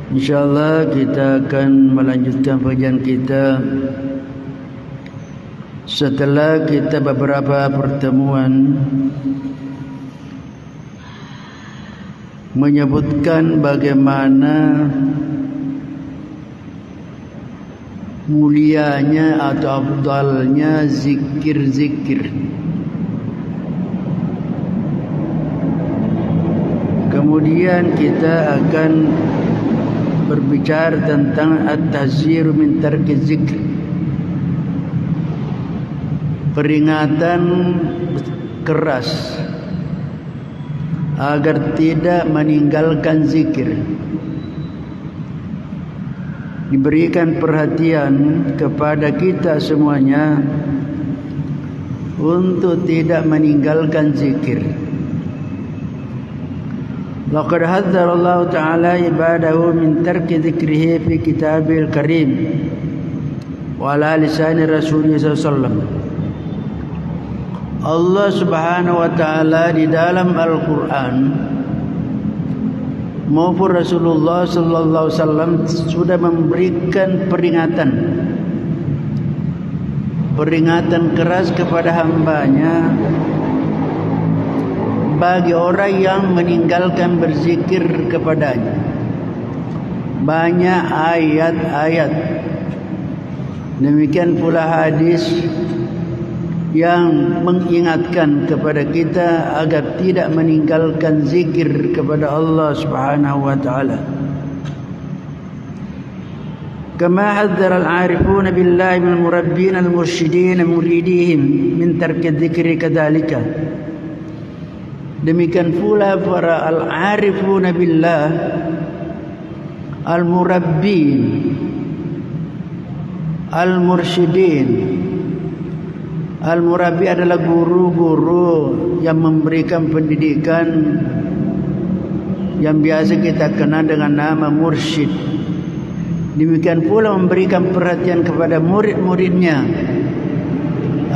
InsyaAllah kita akan melanjutkan pengajian kita setelah kita beberapa pertemuan menyebutkan bagaimana mulianya atau afdalnya zikir-zikir. Kemudian kita akan berbicara tentang at-tahziru min tarki zikr, peringatan keras agar tidak meninggalkan zikir. Diberikan perhatian kepada kita semuanya untuk tidak meninggalkan zikir. Laqad hadzara Allah Ta'ala ibadahu min tarki dzikrihi fi kitabil karim wa ala lisani rasulih sallallahu. Allah Subhanahu wa Ta'ala di dalam Al-Quran maupun Rasulullah sallallahu alaihi wasallam sudah memberikan peringatan keras kepada hambanya bagi orang yang meninggalkan berzikir kepadanya. Banyak ayat-ayat, demikian pula hadis yang mengingatkan kepada kita agar tidak meninggalkan zikir kepada Allah Subhanahu wa Ta'ala. Kama hadzara al-'arifuna billahi min al-murabbin al-mursyidin muridihim min tarki dzikri kadzalika. Demikian pula para al-'arifuna billah al-murabbin al-mursyidin. Al-murabbi adalah guru-guru yang memberikan pendidikan yang biasa kita kenal dengan nama mursyid. Demikian pula memberikan perhatian kepada murid-muridnya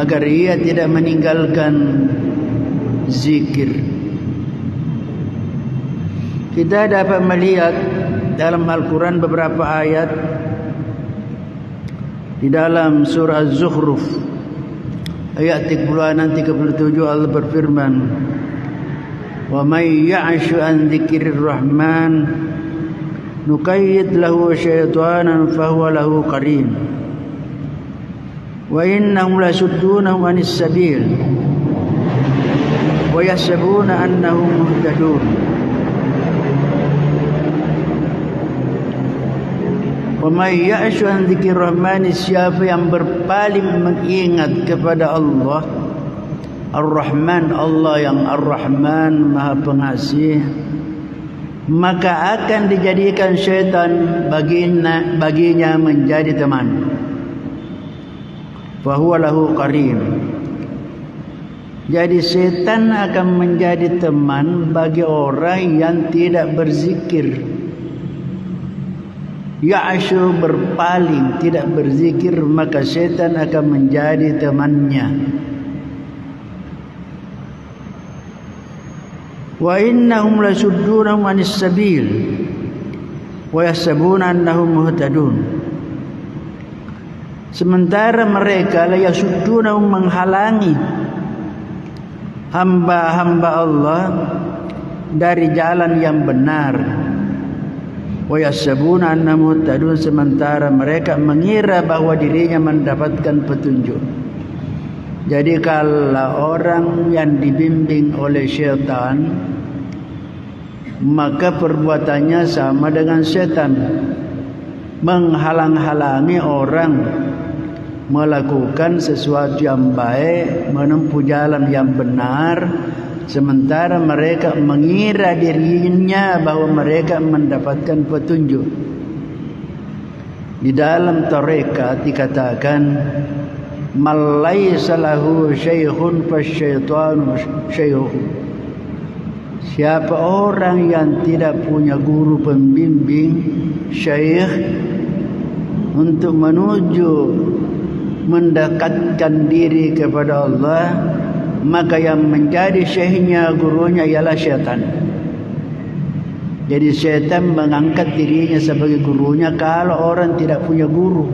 agar ia tidak meninggalkan zikir. Kita dapat melihat dalam Al-Quran beberapa ayat di dalam surah Az-Zukhruf ayat 36-37 Allah berfirman, "Wa may ya'shu an dzikrir rahman nuqayyid lahu syaitanan fahuwa lahu qarin wa innahum lasuddunahum 'anis sabil wa yahsabuna annahum muhtadun." Wa may ya'shu an dzikrir rahmani, siapa yang berpaling mengingat kepada Allah Ar-Rahman, Allah yang Ar-Rahman Maha Pengasih, maka akan dijadikan syaitan baginya menjadi teman. Fa huwa lahu qarin. Jadi syaitan akan menjadi teman bagi orang yang tidak berzikir. Ya'shu, berpaling, tidak berzikir, maka syaitan akan menjadi temannya. Wa innahum lasuddunahum 'anis sabil wa yahsabuna annahum muhtadun. Sementara mereka la yasuddunahum, menghalangi hamba-hamba Allah dari jalan yang benar. Wa yahsabuna annahum muhtadun, sementara mereka mengira bahwa dirinya mendapatkan petunjuk. Jadi kalau orang yang dibimbing oleh syaitan, maka perbuatannya sama dengan syaitan, menghalang-halangi orang melakukan sesuatu yang baik, menempuh jalan yang benar, sementara mereka mengira dirinya bahwa mereka mendapatkan petunjuk. Di dalam tarekat dikatakan, "Man laysa lahu syaikhun fasyaitanu syaikh." Siapa orang yang tidak punya guru pembimbing, syekh, untuk menuju mendekatkan diri kepada Allah, maka yang menjadi syekhnya, gurunya ialah syaitan. Jadi syaitan mengangkat dirinya sebagai gurunya kalau orang tidak punya guru,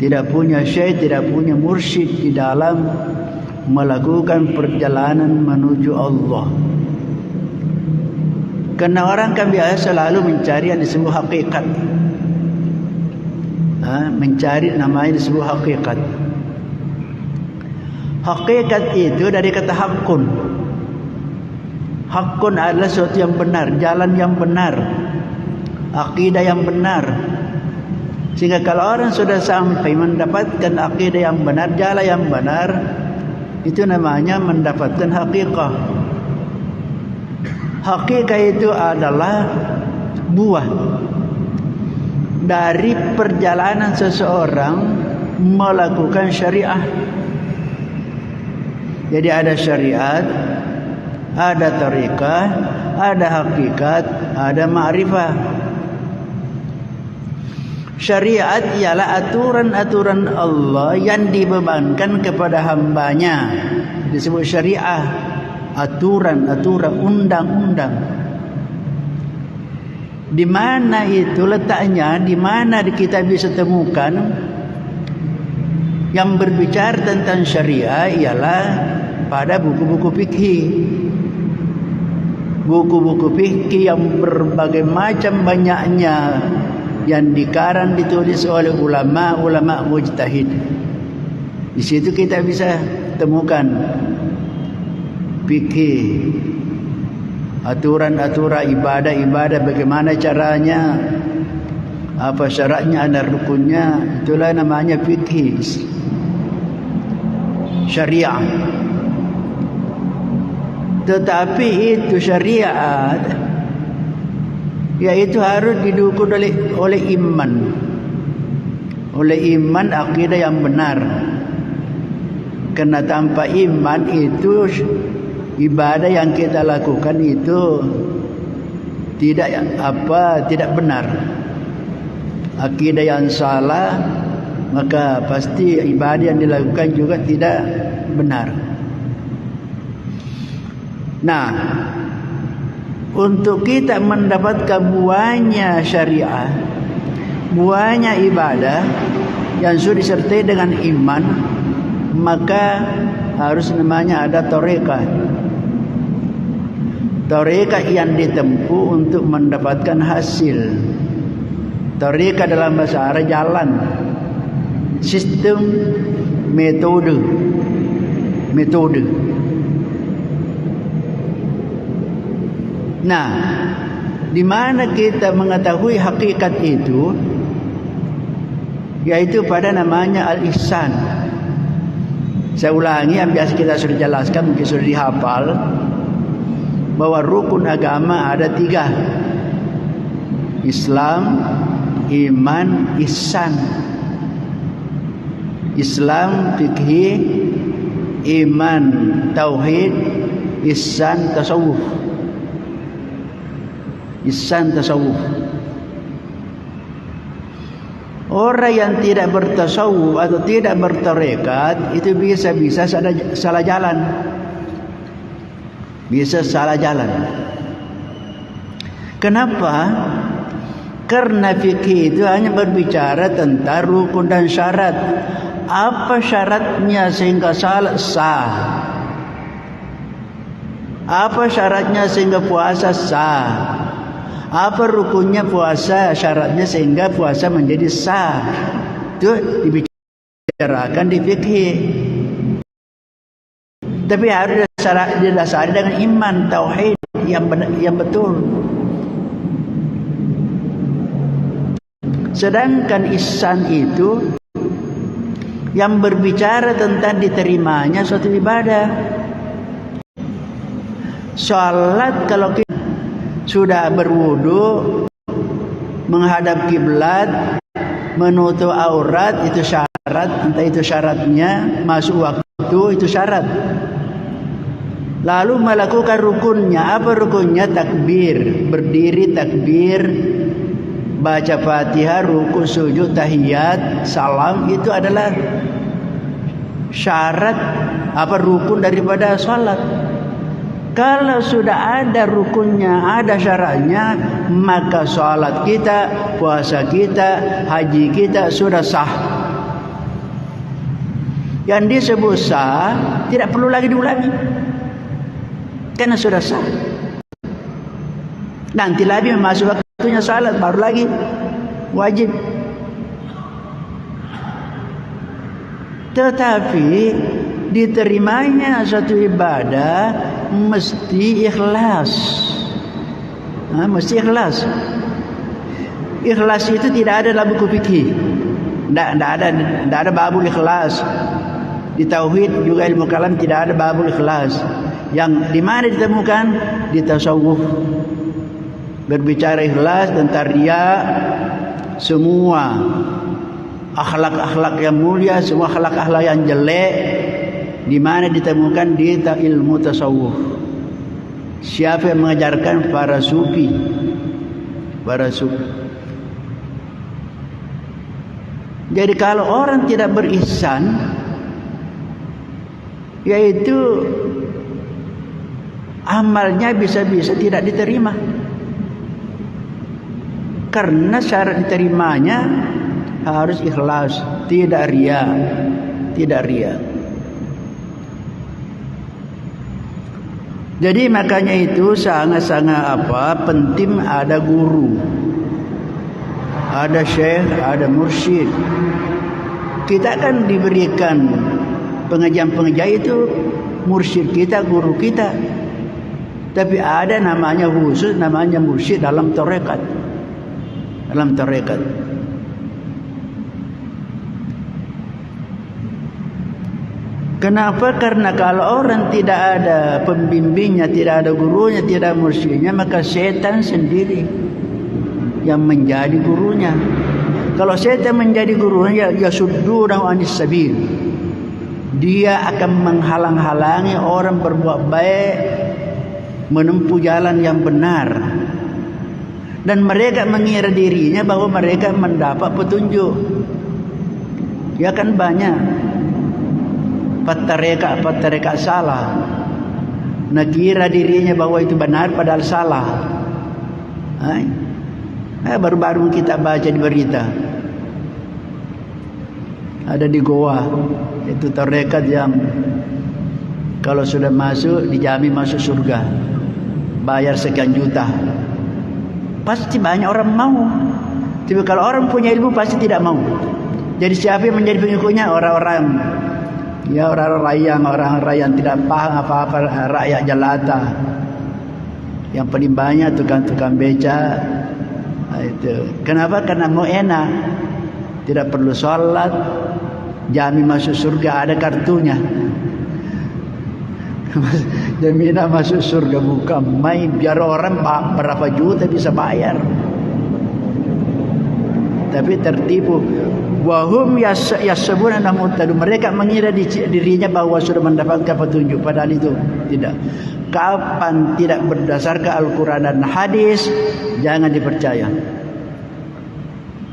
tidak punya syekh, tidak punya mursyid di dalam melakukan perjalanan menuju Allah. Karena orang kan biasa selalu mencari yang disebut hakikat, mencari namanya disebut hakikat. Hakikat itu dari kata hakun. Hakun adalah sesuatu yang benar, jalan yang benar, akidah yang benar. Sehingga kalau orang sudah sampai mendapatkan akidah yang benar, jalan yang benar, itu namanya mendapatkan hakikat. Hakikat itu adalah buah dari perjalanan seseorang melakukan syariah. Jadi ada syariat, ada tariqah, ada hakikat, ada ma'rifah. Syariat ialah aturan-aturan Allah yang dibebankan kepada hambanya. Disebut syariah. Aturan-aturan, undang-undang. Di mana itu letaknya? Di mana kita bisa temukan yang berbicara tentang syariah ialah pada buku-buku fikih. Buku-buku fikih yang berbagai macam banyaknya, yang dikarang ditulis oleh ulama-ulama mujtahid. Di situ kita bisa temukan fikih, aturan-aturan ibadah-ibadah, bagaimana caranya, apa syaratnya, ada rukunnya. Itulah namanya fikih syariah. Tetapi itu syariat, yaitu harus didukung oleh iman. Oleh iman, akidah yang benar. Karena tanpa iman itu ibadah yang kita lakukan itu tidak benar. Akidah yang salah, maka pasti ibadah yang dilakukan juga tidak benar. Nah, untuk kita mendapatkan buahnya syariah, buahnya ibadah yang sudah disertai dengan iman, maka harus namanya ada tariqah. Tariqah yang ditempuh untuk mendapatkan hasil. Tariqah dalam bahasa Arab jalan, sistem, metode. Nah, di mana kita mengetahui hakikat itu? Yaitu pada namanya al-ihsan. Saya ulangi yang biasa kita sudah jelaskan, mungkin sudah dihafal, bahwa rukun agama ada 3: Islam, iman, ihsan. Islam fikih, iman tauhid, ihsan tasawuf. Ihsan tasawuf. Orang yang tidak bertasawuf atau tidak bertarekat itu bisa salah jalan. Bisa salah jalan. Kenapa? Karena fikih itu hanya berbicara tentang rukun dan syarat. Apa syaratnya sehingga sah? Apa syaratnya sehingga puasa sah? Apa rukunnya puasa, syaratnya sehingga puasa menjadi sah? Itu dibicarakan di fikih. Tapi harus didasari dengan iman, tauhid yang betul. Sedangkan ihsan itu yang berbicara tentang diterimanya suatu ibadah. Salat, kalau kita sudah berwudu, menghadap kiblat, menutup aurat, itu syarat. Entah itu syaratnya, masuk waktu, itu syarat. Lalu melakukan rukunnya. Apa rukunnya? Takbir, berdiri takbir, baca Fatihah, ruku, sujud, tahiyat, salam. Itu adalah syarat, apa rukun daripada salat. Kalau sudah ada rukunnya, ada syaratnya, maka salat kita, puasa kita, haji kita sudah sah. Yang disebut sah tidak perlu lagi diulangi, karena sudah sah. Nanti lagi masuk waktunya salat, baru lagi wajib. Tetapi diterimanya satu ibadah mesti ikhlas. Mesti ikhlas. Ikhlas itu tidak ada dalam buku fikih. Tidak ada babul ikhlas. Di tauhid juga ilmu kalam tidak ada babul ikhlas. Yang di mana ditemukan? Di tasawuf. Berbicara ikhlas tentang riya, semua akhlak-akhlak yang mulia, semua akhlak-akhlak yang jelek, di mana ditemukan di ilmu tasawuf. Siapa yang mengajarkan? Para sufi. Para sufi. Jadi kalau orang tidak berihsan, yaitu amalnya bisa-bisa tidak diterima. Karena syarat diterimanya harus ikhlas, tidak riya, tidak riya. Jadi makanya itu sangat-sangat penting ada guru, ada syekh, ada mursyid. Kita akan diberikan pengajian-pengajian itu mursyid kita, guru kita. Tapi ada namanya khusus, namanya mursyid dalam tarekat. Dalam tarekat. Kenapa? Karena kalau orang tidak ada pembimbingnya, tidak ada gurunya, tidak ada mursyidnya, maka setan sendiri yang menjadi gurunya. Kalau setan menjadi gurunya, ya suddunahu anis sabil. Dia akan menghalang-halangi orang berbuat baik, menempuh jalan yang benar. Dan mereka mengira dirinya bahwa mereka mendapat petunjuk. Ya kan banyak Patareka salah. Nak kira dirinya bahwa itu benar padahal salah. Baru-baru kita baca di berita. Ada di Goa. Itu tarekat yang kalau sudah masuk dijamin masuk surga. Bayar sekian juta. Pasti banyak orang mau. Tapi kalau orang punya ilmu pasti tidak mau. Jadi siapa yang menjadi pengikutnya? Orang-orang yang tidak paham apa-apa, rakyat jelata. Yang paling banyak tukang-tukang beca. Itu. Kenapa? Karena mau enak. Tidak perlu sholat, jamin masuk surga, ada kartunya. Jaminan masuk surga bukan main. Biar orang berapa juta bisa bayar. Tapi tertipu. Wahum yasabuna namutadu. Mereka mengira dirinya bahwa sudah mendapatkan petunjuk, padahal itu tidak. Kapan tidak berdasarkan Al-Quran dan hadis, jangan dipercaya.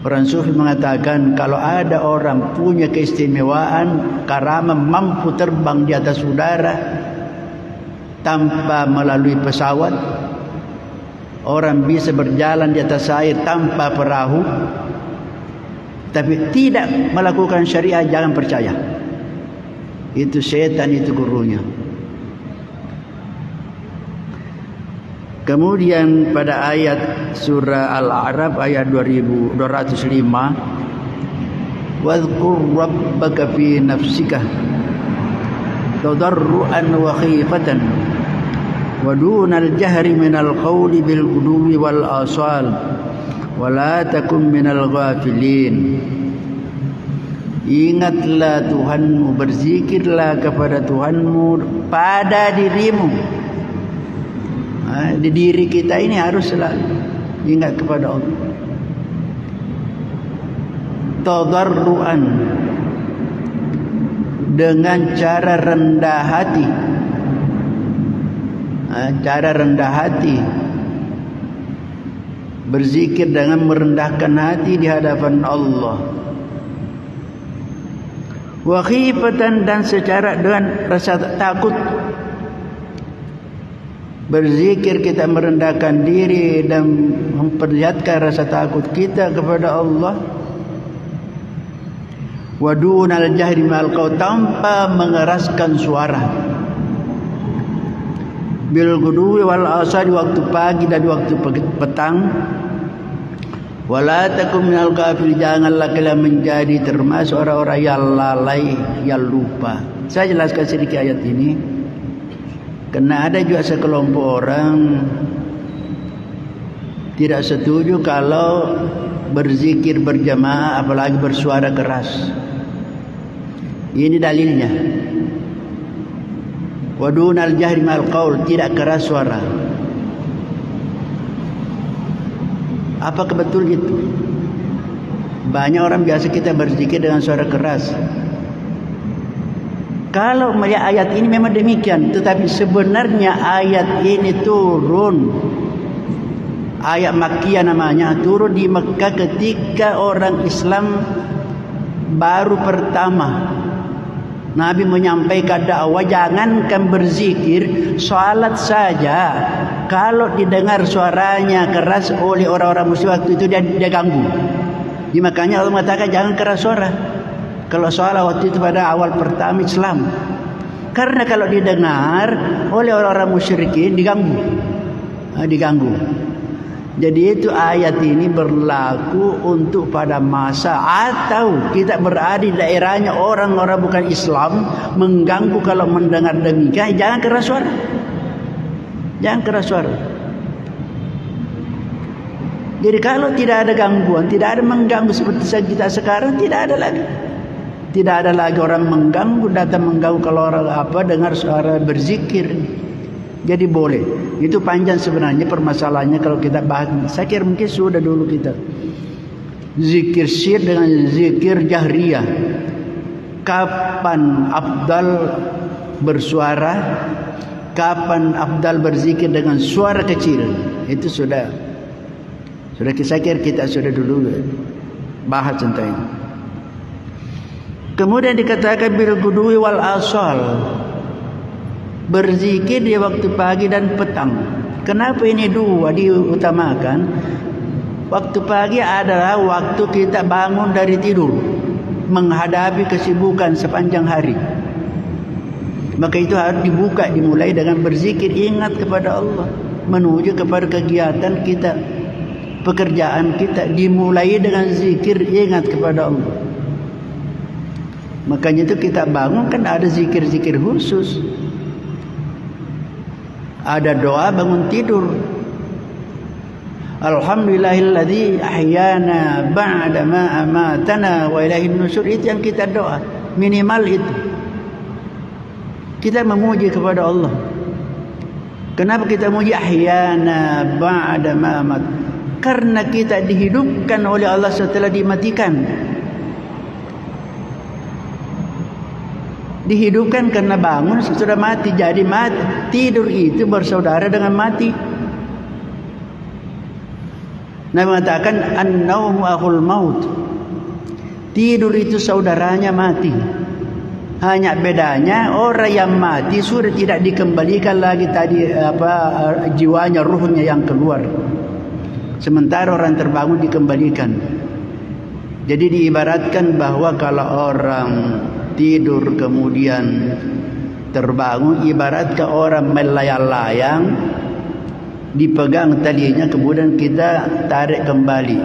Orang sufi mengatakan kalau ada orang punya keistimewaan, karamah, mampu terbang di atas udara tanpa melalui pesawat, orang bisa berjalan di atas air tanpa perahu, tapi tidak melakukan syariah, jangan percaya. Itu setan, itu gurunya. Kemudian pada ayat surah Al-A'raf ayat 2205, wadhkur rabbaka fi nafsika tadarruan wa khifatan wa dunal jahri minal qawli bil ghuduwi wal asal wala takun minal ghafilin. Ingatlah Tuhanmu, berzikirlah kepada Tuhanmu pada dirimu. Di diri kita ini haruslah ingat kepada Allah. Tadarruan, dengan cara rendah hati. Cara rendah hati, berzikir dengan merendahkan hati di hadapan Allah. Wa khifatan, dan secara dengan rasa takut. Berzikir kita merendahkan diri dan memperlihatkan rasa takut kita kepada Allah. Wa dunal jahri ma'al qaul, tanpa mengeraskan suara. Bil ghudwi wal asari, waktu pagi dan waktu petang. Wala takum minal ghafil, janganlah kalian menjadi termasuk orang-orang yang lalai, yang lupa. Saya jelaskan sedikit ayat ini, karena ada juga sekelompok orang tidak setuju kalau berzikir berjamaah apalagi bersuara keras. Ini dalilnya. Wadunal jahri ma'al qaul, tidak keras suara. Apakah betul gitu? Banyak orang biasa kita berzikir dengan suara keras. Kalau melihat ayat ini memang demikian, tetapi sebenarnya ayat ini turun, ayat Makkiyah namanya, turun di Mekah ketika orang Islam baru pertama. Nabi menyampaikan dakwah, jangankan berzikir, salat saja kalau didengar suaranya keras oleh orang-orang musyrik waktu itu dia ganggu. Makanya Allah mengatakan jangan keras suara kalau salat waktu itu pada awal pertama Islam. Karena kalau didengar oleh orang-orang musyrikin diganggu. Jadi itu ayat ini berlaku untuk pada masa atau kita berada di daerahnya orang-orang bukan Islam mengganggu. Kalau mendengar demikian jangan keras suara. Jangan keras suara. Jadi kalau tidak ada gangguan, tidak ada mengganggu seperti kita sekarang, tidak ada lagi. Tidak ada lagi orang mengganggu, datang mengganggu kalau orang dengar suara berzikir. Jadi boleh. Itu panjang sebenarnya permasalahannya kalau kita bahas. Saya kira mungkin sudah dulu kita. Zikir sir dengan zikir jahriyah. Kapan afdal bersuara? Kapan afdal berzikir dengan suara kecil? Itu sudah saya kira kita sudah dulu bahas tentang ini. Kemudian dikatakan bil ghudwi wal asal, berzikir di waktu pagi dan petang. Kenapa ini dua diutamakan? Waktu pagi adalah waktu kita bangun dari tidur, menghadapi kesibukan sepanjang hari. Maka itu harus dimulai dengan berzikir, ingat kepada Allah, menuju kepada kegiatan kita, pekerjaan kita, dimulai dengan zikir, ingat kepada Allah. Makanya itu kita bangun kan ada zikir-zikir khusus. Ada doa bangun tidur. Alhamdulillahilladzi ahyana ba'da ma amatana wa ilaihin nusyur. Itu yang kita doa. Minimal itu. Kita memuji kepada Allah. Kenapa kita memuji ahyana ba'da ma amat? Karena kita dihidupkan oleh Allah setelah dimatikan. Dihidupkan karena bangun sudah mati. Jadi mati, tidur itu bersaudara dengan mati. Nabi mengatakan an-naumu akhul maut. Tidur itu saudaranya mati. Hanya bedanya orang yang mati sudah tidak dikembalikan lagi tadi jiwanya, ruhnya yang keluar. Sementara orang terbangun dikembalikan. Jadi diibaratkan bahwa kalau orang tidur kemudian terbangun, ibaratkan orang melayang-layang, dipegang talinya kemudian kita tarik kembali,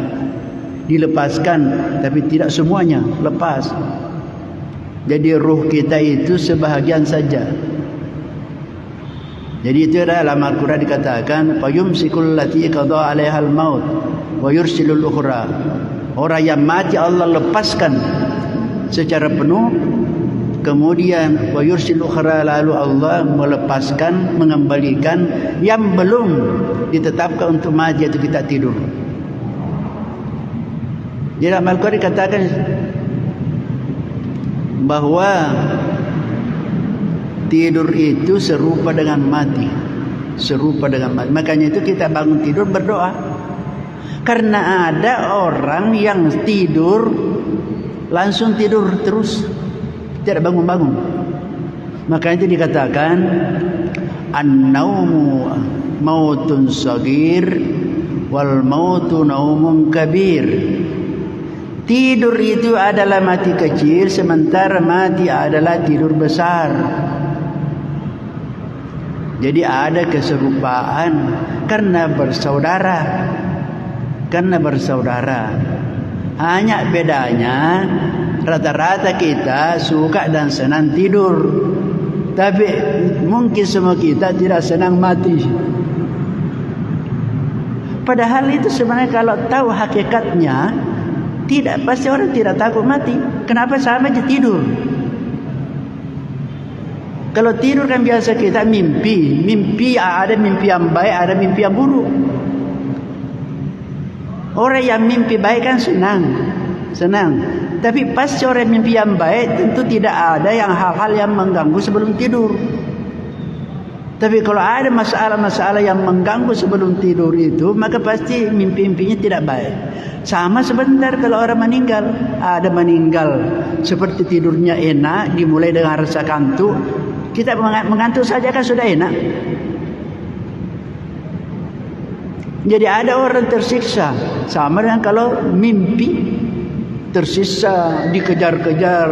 dilepaskan, tapi tidak semuanya lepas. Jadi ruh kita itu sebahagian saja. Jadi itu dalam Al-Quran dikatakan fayumsikul lati qada 'alaihal maut wa yursilul ukhra. Orang yang mati Allah lepaskan secara penuh, kemudian wa yursilul ukhra, lalu Allah melepaskan, mengembalikan yang belum ditetapkan untuk mati, itu kita tidur. Jadi dalam Al-Quran dikatakan bahwa tidur itu serupa dengan mati. Serupa dengan mati. Makanya itu kita bangun tidur berdoa. Karena ada orang yang tidur langsung tidur terus, tidak bangun-bangun. Makanya itu dikatakan an-naumu mautun sagir wal mautu naumun kabir. Tidur itu adalah mati kecil, sementara mati adalah tidur besar. Jadi ada keserupaan karena bersaudara. Karena bersaudara. Hanya bedanya rata-rata kita suka dan senang tidur. Tapi mungkin semua kita tidak senang mati. Padahal itu sebenarnya kalau tahu hakikatnya, tidak, pasti orang tidak takut mati. Kenapa? Sama aja tidur. Kalau tidur kan biasa kita mimpi. Mimpi ada mimpi yang baik, ada mimpi yang buruk. Orang yang mimpi baik kan senang. Tapi pasti orang mimpi yang baik tentu tidak ada yang hal-hal yang mengganggu sebelum tidur. Tapi kalau ada masalah-masalah yang mengganggu sebelum tidur itu, maka pasti mimpi-mimpinya tidak baik. Sama sebentar kalau orang meninggal. Ada meninggal seperti tidurnya enak, dimulai dengan rasa kantuk. Kita mengantuk saja kan sudah enak. Jadi ada orang tersiksa. Sama dengan kalau mimpi tersiksa, dikejar-kejar,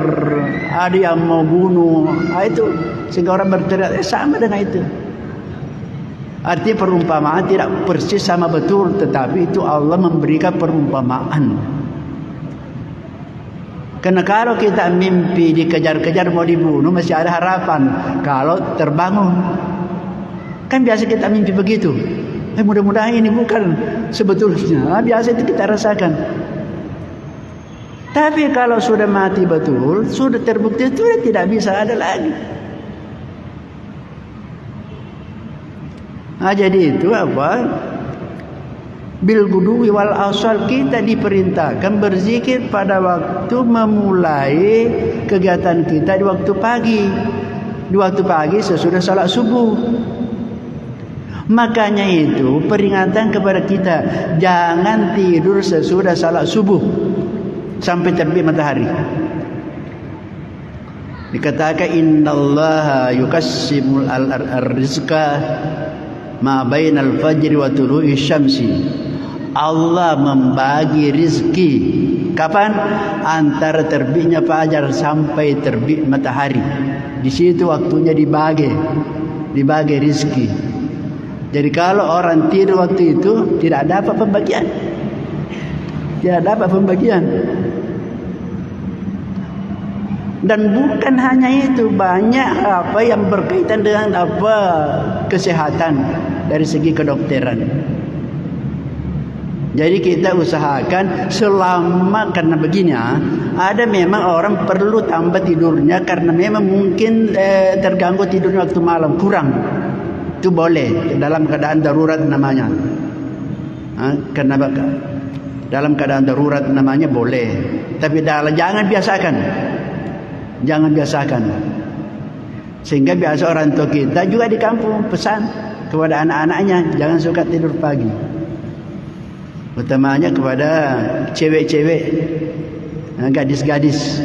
ada yang mau bunuh. Itu sehingga orang berteriak, sama dengan itu. Artinya perumpamaan tidak persis sama betul, tetapi itu Allah memberikan perumpamaan. Karena kalau kita mimpi dikejar-kejar mau dibunuh, masih ada harapan kalau terbangun. Kan biasa kita mimpi begitu. Mudah-mudahan ini bukan sebetulnya. Biasa itu kita rasakan. Tapi kalau sudah mati betul, sudah terbukti, sudah tidak bisa ada lagi. Jadi itu apa? Bil guduwi wal asal, kita diperintahkan berzikir pada waktu memulai kegiatan kita di waktu pagi. Di waktu pagi sesudah salat subuh. Makanya itu peringatan kepada kita, jangan tidur sesudah salat subuh sampai terbit matahari. Dikatakan innallaha yukassimul rizqa ma bainal fajri wa tulu'i syamsi. Allah membagi rizki kapan? Antara terbitnya fajar sampai terbit matahari. Di situ waktunya dibagi rizki. Jadi kalau orang tidur waktu itu tidak dapat pembagian. Tidak dapat pembagian. Dan bukan hanya itu, banyak apa yang berkaitan dengan apa kesehatan dari segi kedokteran. Jadi kita usahakan selama, karena begini, ada memang orang perlu tambah tidurnya karena memang mungkin terganggu tidurnya waktu malam, kurang. Itu boleh dalam keadaan darurat namanya. Karena dalam keadaan darurat namanya boleh. Tapi jangan biasakan. Jangan biasakan. Sehingga biasa orang tua kita juga di kampung pesan kepada anak-anaknya, jangan suka tidur pagi. Utamanya kepada cewek-cewek, gadis-gadis.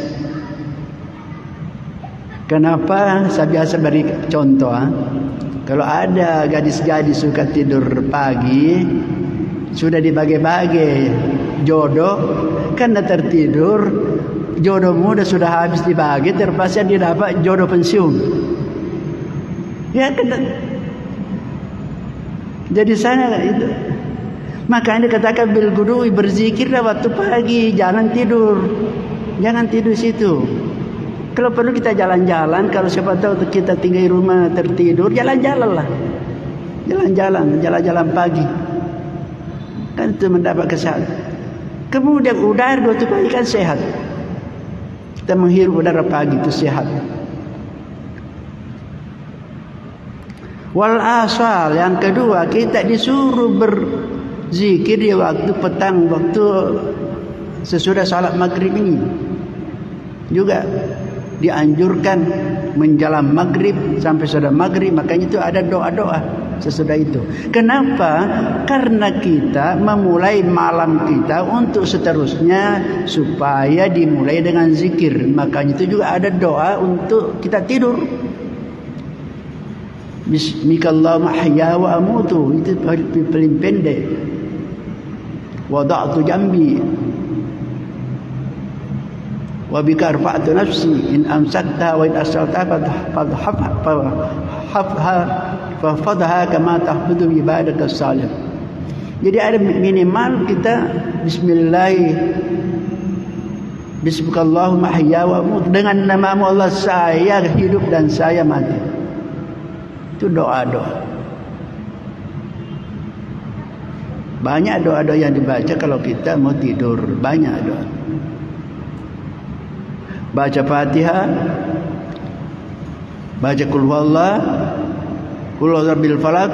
Kenapa? Saya biasa beri contoh. Kalau ada gadis-gadis suka tidur pagi, sudah dibagi-bagi jodoh, karena tertidur, jodoh muda sudah habis dibagi, terpaksa dia dapat jodoh pensiun. Ya, jadi sana itu. Makanya dikatakan bil gudui, berzikirlah waktu pagi, jangan tidur situ. Kalau perlu kita jalan-jalan, kalau siapa tahu kita tinggal di rumah tertidur, jalan-jalan lah. Jalan-jalan pagi. Kan itu mendapat kesehatan. Kemudian udara waktu pagi kan sehat. Kita menghirup udara pagi itu sehat. Wal asal, yang kedua, kita disuruh berzikir di waktu petang, waktu sesudah salat maghrib ini. Juga dianjurkan menjelang maghrib sampai sudah maghrib, makanya itu ada doa-doa sesudah itu. Kenapa? Karena kita memulai malam kita untuk seterusnya supaya dimulai dengan zikir. Makanya itu juga ada doa untuk kita tidur. Bismikallahumma ahya wa amutu, itu paling pendek. Wada'tu jambi wa bika arfa'tu nafsi in amsakta wa in asralta fahfadha kama tahfudu ibadaka salih. Jadi ada minimal kita bismillah, bismikallahumma ahya wa amutu, dengan namamu Allah saya hidup dan saya mati. Itu doa-doa. Banyak doa-doa yang dibaca kalau kita mau tidur. Banyak doa. Baca Fatihah, baca Qul huwallah, Qul a'udzu birabbil falaq,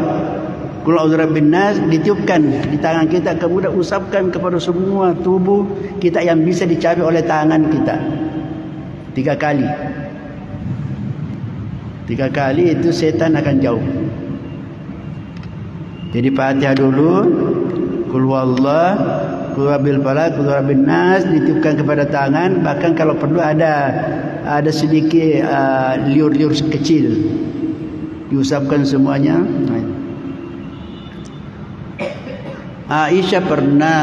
Qul a'udzu birabbin nas, ditiupkan di tangan kita, kemudian usapkan kepada semua tubuh kita yang bisa dicapai oleh tangan kita. 3 kali. 3 kali itu setan akan jauh. Jadi Fatihah dulu, Qul huwallah, Qul rabbil falaq, Qul rabbin nas, ditiupkan kepada tangan. Bahkan kalau perlu ada sedikit liur-liur kecil, diusapkan semuanya. Aisyah pernah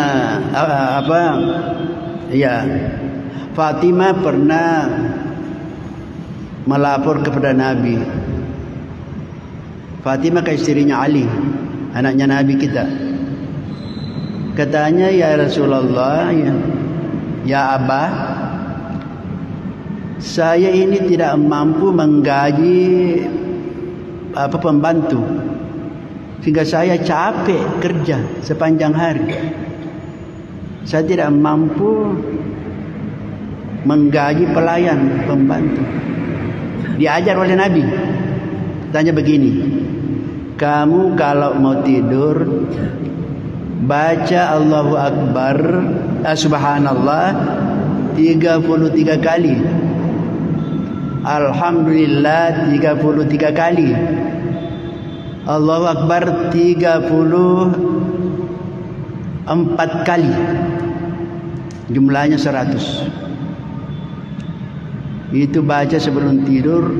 Fatimah pernah melapor kepada Nabi. Fatimah ke istrinya Ali, anaknya Nabi kita. Katanya, ya Rasulullah, ya Abah, saya ini tidak mampu menggaji pembantu, sehingga saya capek kerja sepanjang hari. Saya tidak mampu menggaji pelayan pembantu. Diajar oleh Nabi. Tanya begini, kamu kalau mau tidur baca Allahu Akbar, subhanallah 33 kali, Alhamdulillah 33 kali, Allahu Akbar 34 kali, jumlahnya 100. Itu baca sebelum tidur.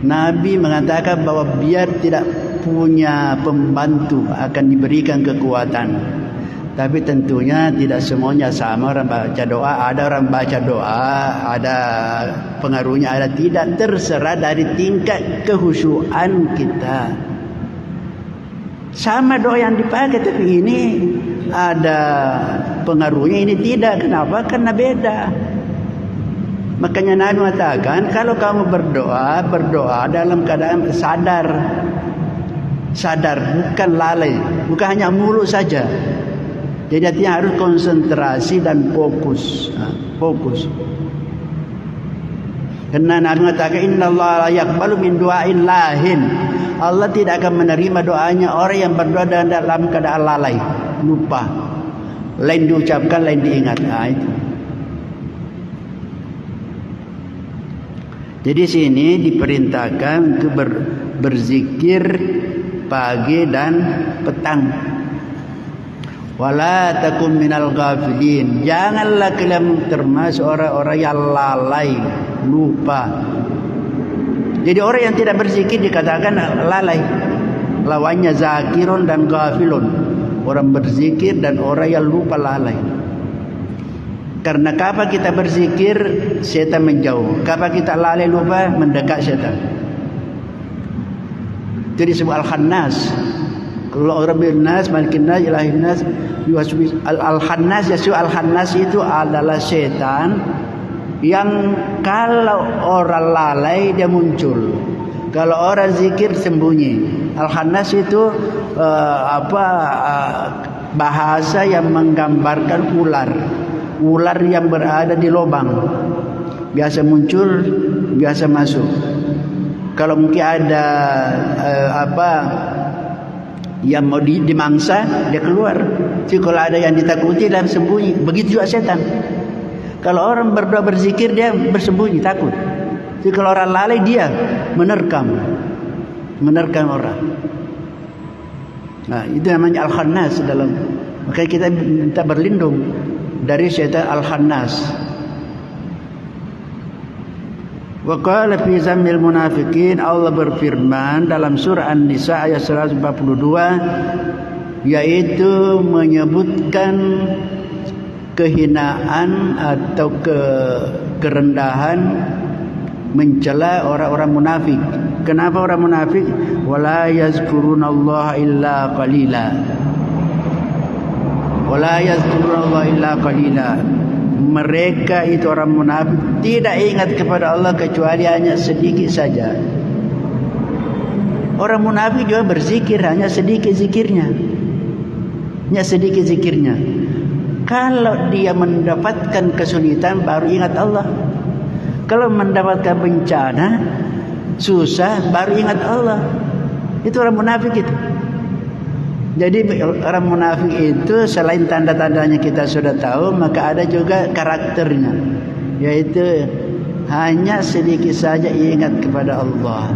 Nabi mengatakan bahwa biar tidak punya pembantu akan diberikan kekuatan. Tapi tentunya tidak semuanya sama. Orang baca doa, ada orang baca doa, ada pengaruhnya, ada tidak. Terserah dari tingkat kehusyuan kita. Sama doa yang dipakai, tapi ini ada pengaruhnya, ini tidak. Kenapa? Karena beda. Makanya Nabi mengatakan, kalau kamu berdoa dalam keadaan sadar, bukan lalai, bukan hanya mulut saja. Jadi artinya harus konsentrasi dan fokus. Fokus. Karena Nabi mengatakan, innallaha la yaqbalu min du'ain lahin. Allah tidak akan menerima doanya orang yang berdoa dalam keadaan lalai, lupa. Lain diucapkan, lain diingat. Itu. Jadi sini diperintahkan untuk berzikir pagi dan petang. Wala takum minal ghafilin. Janganlah kalian termasuk orang-orang yang lalai, lupa. Jadi orang yang tidak berzikir dikatakan lalai. Lawannya zakirun dan ghafilun. Orang berzikir dan orang yang lupa, lalai. Karena kapan kita berzikir, setan menjauh. Kapan kita lalai lupa, mendekat setan. Itu disebut Al-Khannas. Kalau Rabbin nas, Malikin nas, Ilahin nas, Al-Khannas, Yesus Al-Khannas itu adalah setan yang kalau orang lalai dia muncul. Kalau orang zikir sembunyi. Al-Khannas itu bahasa yang menggambarkan ular. Ular yang berada di lubang, biasa muncul, biasa masuk. Kalau mungkin ada yang mau dimangsa, dia keluar. Jadi kalau ada yang ditakuti, dia sembunyi. Begitu juga setan. Kalau orang berdoa berzikir, dia bersembunyi, takut. Jadi kalau orang lalai, dia menerkam orang. Nah, itu namanya Al-Khannas dalam. Makanya kita minta berlindung dari syaitan Al-Khannas. Wa qala fi zammil munafiqin, Allah berfirman dalam surah An-Nisa ayat 142, yaitu menyebutkan kehinaan atau kerendahan, mencela orang-orang munafik. Kenapa orang munafik? Wala yazkurunallaha illa qalila. Wala yazkurunallaha illa qalila. Mereka itu orang munafik tidak ingat kepada Allah kecuali hanya sedikit saja. Orang munafik juga berzikir hanya sedikit zikirnya. Hanya sedikit zikirnya. Kalau dia mendapatkan kesulitan baru ingat Allah. Kalau mendapatkan bencana, susah, baru ingat Allah. Itu orang munafik itu. Jadi orang munafik itu selain tanda-tandanya kita sudah tahu, maka ada juga karakternya, yaitu hanya sedikit saja ingat kepada Allah.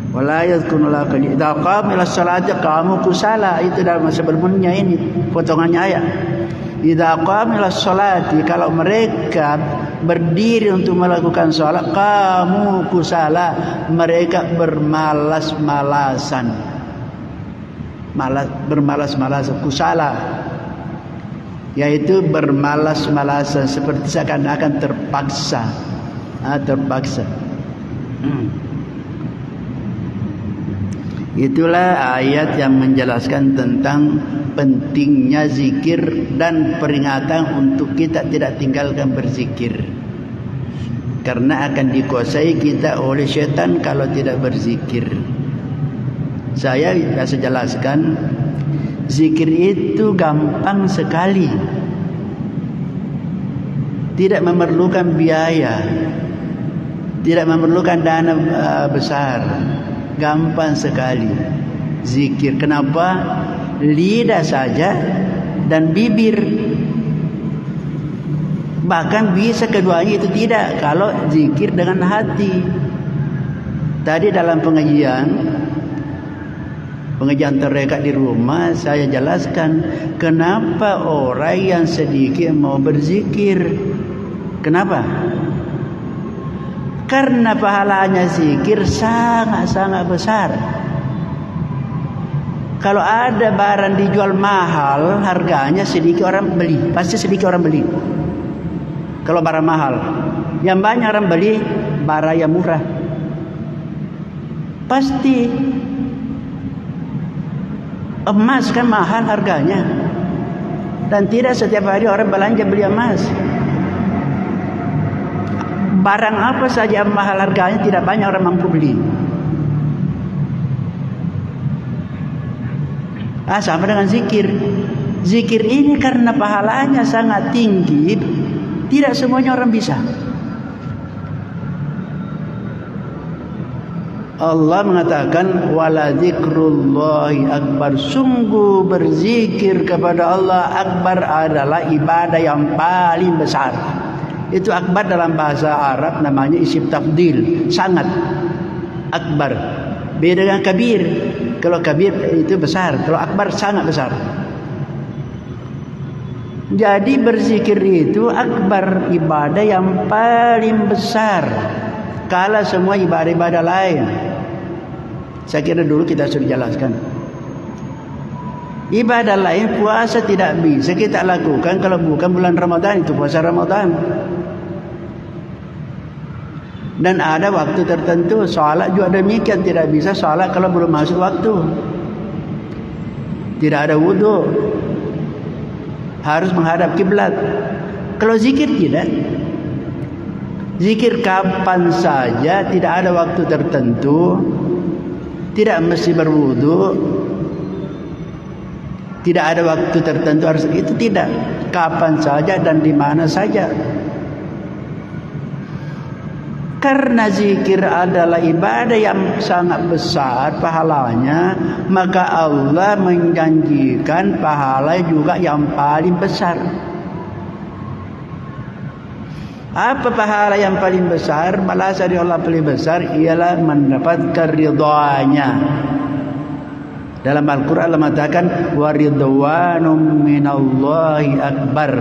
Wala yadhkurullaha qalila. Idza qama ila sholati qamu kusala. Itu dalam sebelumnya ini potongannya ayat. Idza qama ila sholati, kalau mereka berdiri untuk melakukan salat, qamu kusala, mereka bermalas-malasan. Bermalas-malasan, kusala, yaitu bermalas-malasan, seperti seakan-akan terpaksa. Terpaksa. Itulah ayat yang menjelaskan tentang pentingnya zikir dan peringatan untuk kita tidak tinggalkan berzikir, karena akan dikuasai kita oleh syaitan kalau tidak berzikir. Saya biasa jelaskan, zikir itu gampang sekali, tidak memerlukan biaya, tidak memerlukan dana besar, gampang sekali zikir. Kenapa? Lidah saja dan bibir, bahkan bisa keduanya itu tidak kalau zikir dengan hati. Tadi dalam pengajian terdekat di rumah, saya jelaskan kenapa orang yang sedikit mau berzikir. Kenapa? Karena pahalanya zikir sangat-sangat besar. Kalau ada barang dijual mahal, harganya sedikit orang beli, pasti sedikit orang beli. Kalau barang mahal, yang banyak orang beli barang yang murah, pasti. Emas kan mahal harganya, dan tidak setiap hari orang belanja beli emas. Barang apa saja yang mahal harganya tidak banyak orang mampu beli. Sama dengan zikir. Zikir ini karena pahalanya sangat tinggi, tidak semuanya orang bisa. Allah mengatakan wala dzikrullahi akbar, sungguh berzikir kepada Allah akbar adalah ibadah yang paling besar. Itu akbar dalam bahasa Arab namanya isim tafdil, sangat akbar. Beda dengan kabir. Kalau kabir itu besar, kalau akbar sangat besar. Jadi berzikir itu akbar, ibadah yang paling besar kala semua ibadah-ibadah lain. Saya kira dulu kita sudah jelaskan. Ibadah lain, puasa tidak bisa kita lakukan kalau bukan bulan Ramadan, itu puasa Ramadan. Dan ada waktu tertentu. Salat juga demikian, tidak bisa salat kalau belum masuk waktu. Tidak ada wudu, harus menghadap kiblat. Kalau zikir tidak. Zikir kapan saja, tidak ada waktu tertentu, tidak mesti berwudu, tidak ada waktu tertentu harus itu, tidak, kapan saja dan di mana saja. Karena zikir adalah ibadah yang sangat besar pahalanya, maka Allah menjanjikan pahala juga yang paling besar. Apa pahala yang paling besar? Balasan dari Allah paling besar ialah mendapatkan ridhanya. Dalam Al-Quran Allah mengatakan waridwanum minallahi akbar.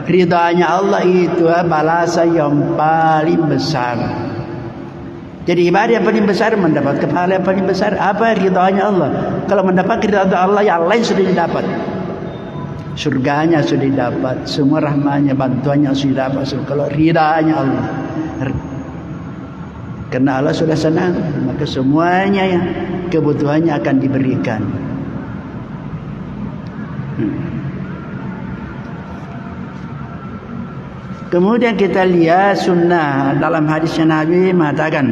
Ridhanya Allah itu balasan yang paling besar. Jadi ibadah yang paling besar mendapat pahala yang paling besar. Apa ridhanya Allah? Kalau mendapat ridha Allah, yang lain sudah didapat. Surganya sudah didapat, semua rahmatnya, bantuannya sudah dapat. Kalau ridhanya Allah, karena Allah sudah senang, maka semuanya yang kebutuhannya akan diberikan. Kemudian kita lihat sunnah dalam hadisnya Nabi mengatakan,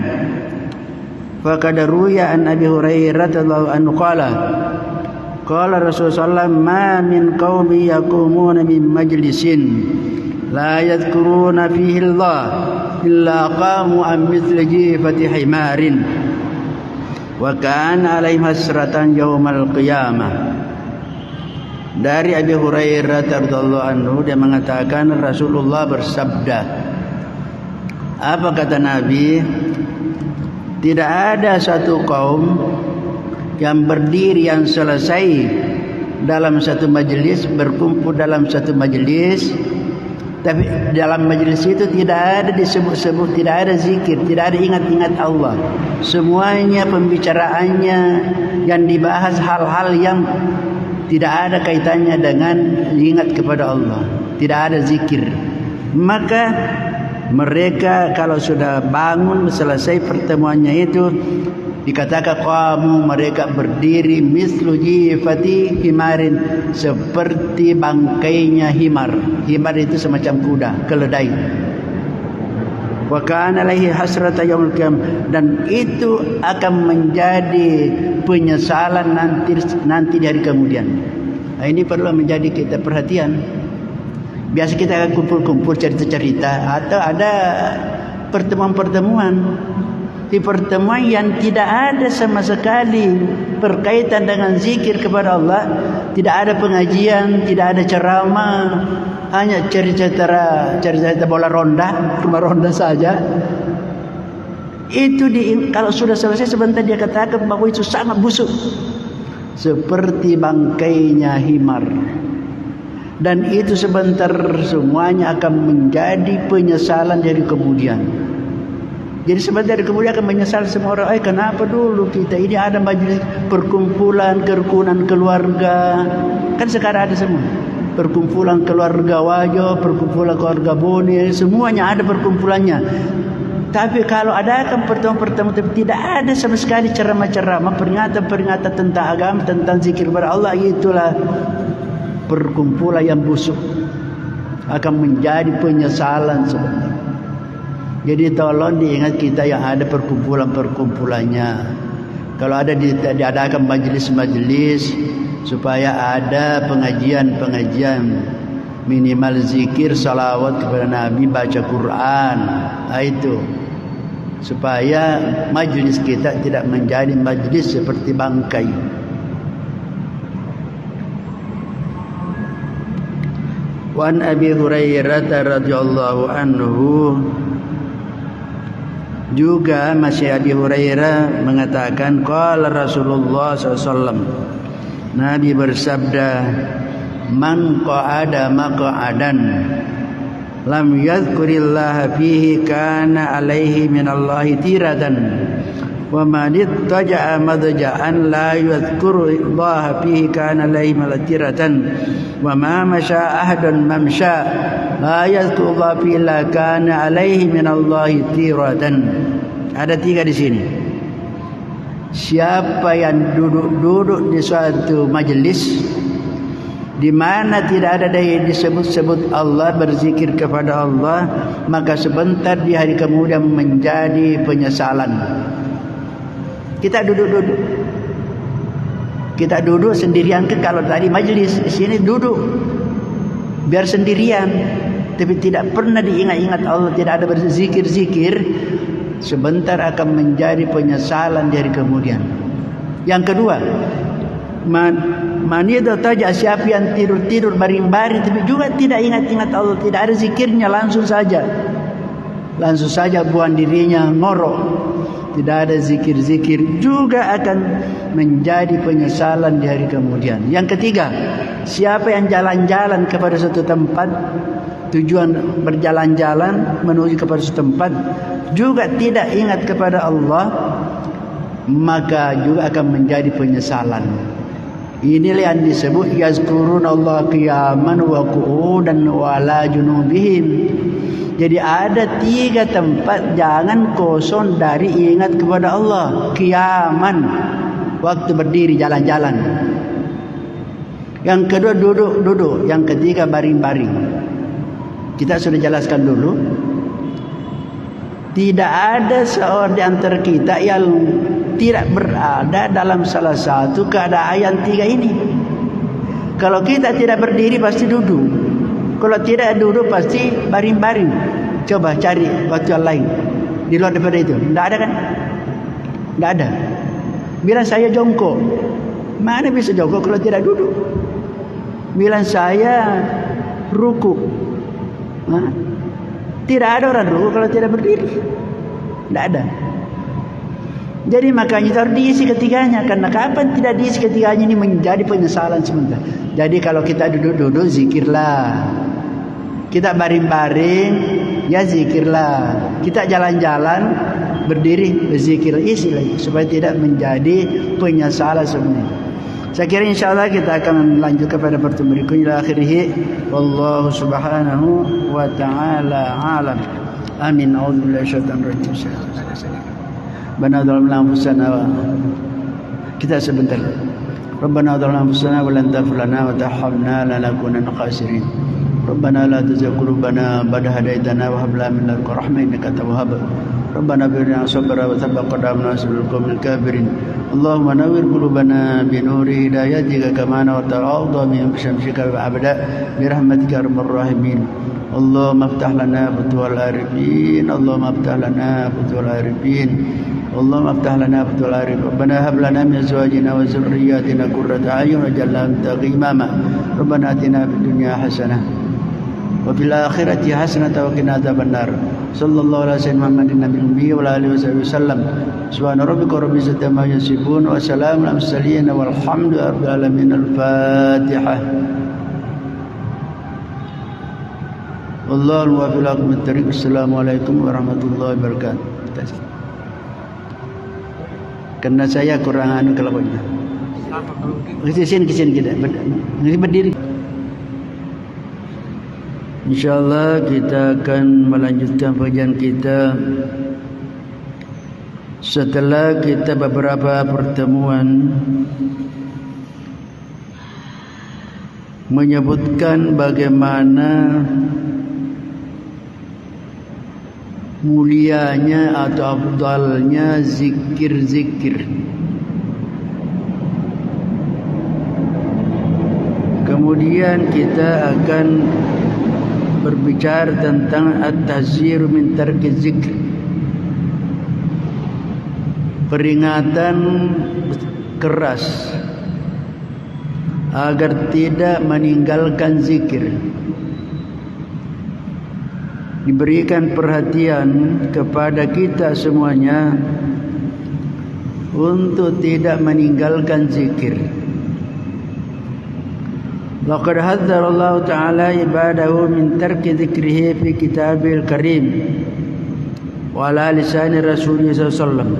faqad ruya an Abi Hurairah radhiyallahu anhu qala qala Rasulullah ma min qaumi yaqumuna min majlisin la yadhkuruna fihi Allah illa qamu an mithli jifati himarin wa kana alaihim hasratan yaumal qiyamah. Dari Abi Hurairah radhiyallahu anhu, dia mengatakan Rasulullah bersabda, apa kata Nabi? Tidak ada satu kaum yang berdiri, yang selesai dalam satu majelis, berkumpul dalam satu majelis, tapi dalam majelis itu tidak ada disebut-sebut, tidak ada zikir, tidak ada ingat-ingat Allah. Semuanya pembicaraannya yang dibahas hal-hal yang tidak ada kaitannya dengan ingat kepada Allah, tidak ada zikir. Maka mereka kalau sudah bangun selesai pertemuannya itu, dikatakan qamu, mereka berdiri mislu jifati himarin, seperti bangkainya himar. Himar itu semacam kuda, keledai. Wa kana alaihi hasrata yaumil qiyamah, dan itu akan menjadi penyesalan nanti di hari kemudian. Nah, ini perlu menjadi kita perhatian. Biasa kita akan kumpul-kumpul cerita-cerita, atau ada pertemuan-pertemuan. Di pertemuan yang tidak ada sama sekali berkaitan dengan zikir kepada Allah, tidak ada pengajian, tidak ada ceramah, hanya cerita bola ronda, rumah ronda saja. Itu kalau sudah selesai sebentar dia katakan bahwa itu sangat busuk, seperti bangkainya himar. Dan itu sebentar semuanya akan menjadi penyesalan dari kemudian. Jadi sebentar dari kemudian akan menyesal semua orang. Kenapa dulu kita ini ada majlis perkumpulan kerukunan keluarga? Kan sekarang ada semua. Perkumpulan keluarga Wajo, perkumpulan keluarga Boni, semuanya ada perkumpulannya. Tapi kalau ada pertemuan-pertemuan, tidak ada sama sekali ceramah-ceramah, peringatan-peringatan tentang agama, tentang zikir kepada Allah, itulah perkumpulan yang busuk, akan menjadi penyesalan sebenarnya. Jadi tolong diingat kita yang ada perkumpulan-perkumpulannya. Kalau ada diadakan majelis-majelis, supaya ada pengajian-pengajian, minimal zikir, salawat kepada Nabi, baca Quran. Itu supaya majelis kita tidak menjadi majelis seperti bangkai. Wan Abi Hurairah radhiyallahu anhu, juga masih Abi Hurairah mengatakan qala Rasulullah SAW, Nabi bersabda, man qa'ada maq'adan lam yadhkurillaha fihi kana alaihi minallahi tiradan wa man ittaja'a madja'an la yadhkurullaha fihi kana alaihi malatiratan wa ma masya ahadun mamsha la yadhkurullaha fihi la kana alaihi minallahi tiradan. Ada 3 di sini. Siapa yang duduk di suatu majelis di mana tidak ada disebut-sebut Allah, berzikir kepada Allah, maka sebentar di hari kemudian menjadi penyesalan. Kita duduk sendirian ke, kalau tadi majelis, di sini duduk biar sendirian, tapi tidak pernah diingat-ingat Allah, tidak ada berzikir-zikir, sebentar akan menjadi penyesalan dari kemudian. Yang kedua, manida taja, siapa yang tidur-tidur baring-baring tapi juga tidak ingat-ingat Allah, tidak ada zikirnya, langsung saja buang dirinya ngorok, tidak ada zikir-zikir, juga akan menjadi penyesalan di hari kemudian. Yang ketiga, siapa yang jalan-jalan kepada suatu tempat, tujuan berjalan-jalan menuju kepada suatu tempat, juga tidak ingat kepada Allah, maka juga akan menjadi penyesalan. Inilah yang disebut yazkurunallaha qiyaman wa qu'udan wa ala junubihim. Jadi ada 3 tempat jangan kosong dari ingat kepada Allah. Qiyaman, waktu berdiri jalan-jalan. Yang kedua duduk. Yang ketiga baring-baring. Kita sudah jelaskan dulu. Tidak ada seorang di antara kita yang tidak berada dalam salah satu keadaan yang 3 ini. Kalau kita tidak berdiri pasti duduk. Kalau tidak duduk pasti baring-baring. Coba cari waktu yang lain di luar daripada itu. Tidak ada kan? Tidak ada. Bilang saya jongkok, mana bisa jongkok kalau tidak duduk? Bilang saya ruku, tidak ada orang ruku kalau tidak berdiri. Tidak ada. Jadi makanya harus diisi ketiganya. Karena kapan tidak diisi ketiganya ini menjadi penyesalan sementara. Jadi kalau kita duduk-duduk zikirlah. Kita baring-baring ya zikirlah. Kita jalan-jalan berdiri berzikir, isi lagi supaya tidak menjadi penyesalan sebenarnya. Saya kira insyaallah kita akan lanjut kepada pertemuan berikutnya ila akhirih. Wallahu subhanahu wa ta'ala alam. Amin. A'udzubillahi minasyaitonir rajim. Rabbana zalamna anfusana wa kita sebentar. Rabbana zalamna anfusana wa lan taghfir lana wa tarhamna lanakunanna khasirin. Rabbana la tuzigh qulubana ba'da hadaytana wa hab lana min ladunka rahmah innaka antal wahhab. Rabbana birna sabra wa thabbit qadamna bil qawmil kafirin. Allahumma nawwir qulubana bi nuri hidayatika kama nawwarta al-ardha min syamsika wa abada bi rahmatika arhamar rahimin. Allahumma iftah lana futuhal arifin. Allahumma iftah lana futuhal arifin. Allahumma iftah lana futuhal arifin. Rabbana hab lana min azwajina wa dhurriyyatina qurrata a'yun waj'alna lil muttaqina imama. Rabbana atina fid dunya hasanah wa fil akhirati hasanatan wa qina adzabannar. Sallallahu alaihi wasallam Muhammadin nabiyil ummi wa alihi wasallam. Subhana rabbika rabbil izzati amma yasifun wa salamun alal mursalin walhamdulillahi rabbil alamin. Al-Fatihah. Wallahu muwaffiq ila thariq. Assalamualaikum warahmatullahi wabarakatuh. Karena saya kurang anu kelakuannya. Kesini kita berdiri. InsyaAllah kita akan melanjutkan pengajian kita setelah kita beberapa pertemuan menyebutkan bagaimana mulianya atau afdalnya zikir-zikir. Kemudian kita akan berbicara tentang at-tahziru min tarki zikr, peringatan keras agar tidak meninggalkan zikir. Diberikan perhatian kepada kita semuanya untuk tidak meninggalkan zikir. Laqad hadzara Allah Ta'ala ibadahu min tarki dzikrihi fi kitabil karim wa ala lisani rasulih sallallahu alaihi wasallam.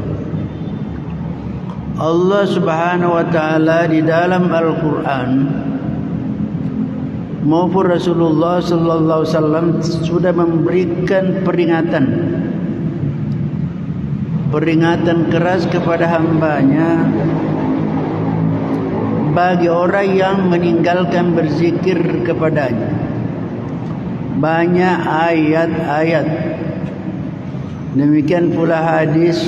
Allah Subhanahu wa Ta'ala di dalam Al-Quran maupun Rasulullah sallallahu alaihi wasallam sudah memberikan peringatan keras kepada hambanya bagi orang yang meninggalkan berzikir kepadanya. Banyak ayat-ayat, demikian pula hadis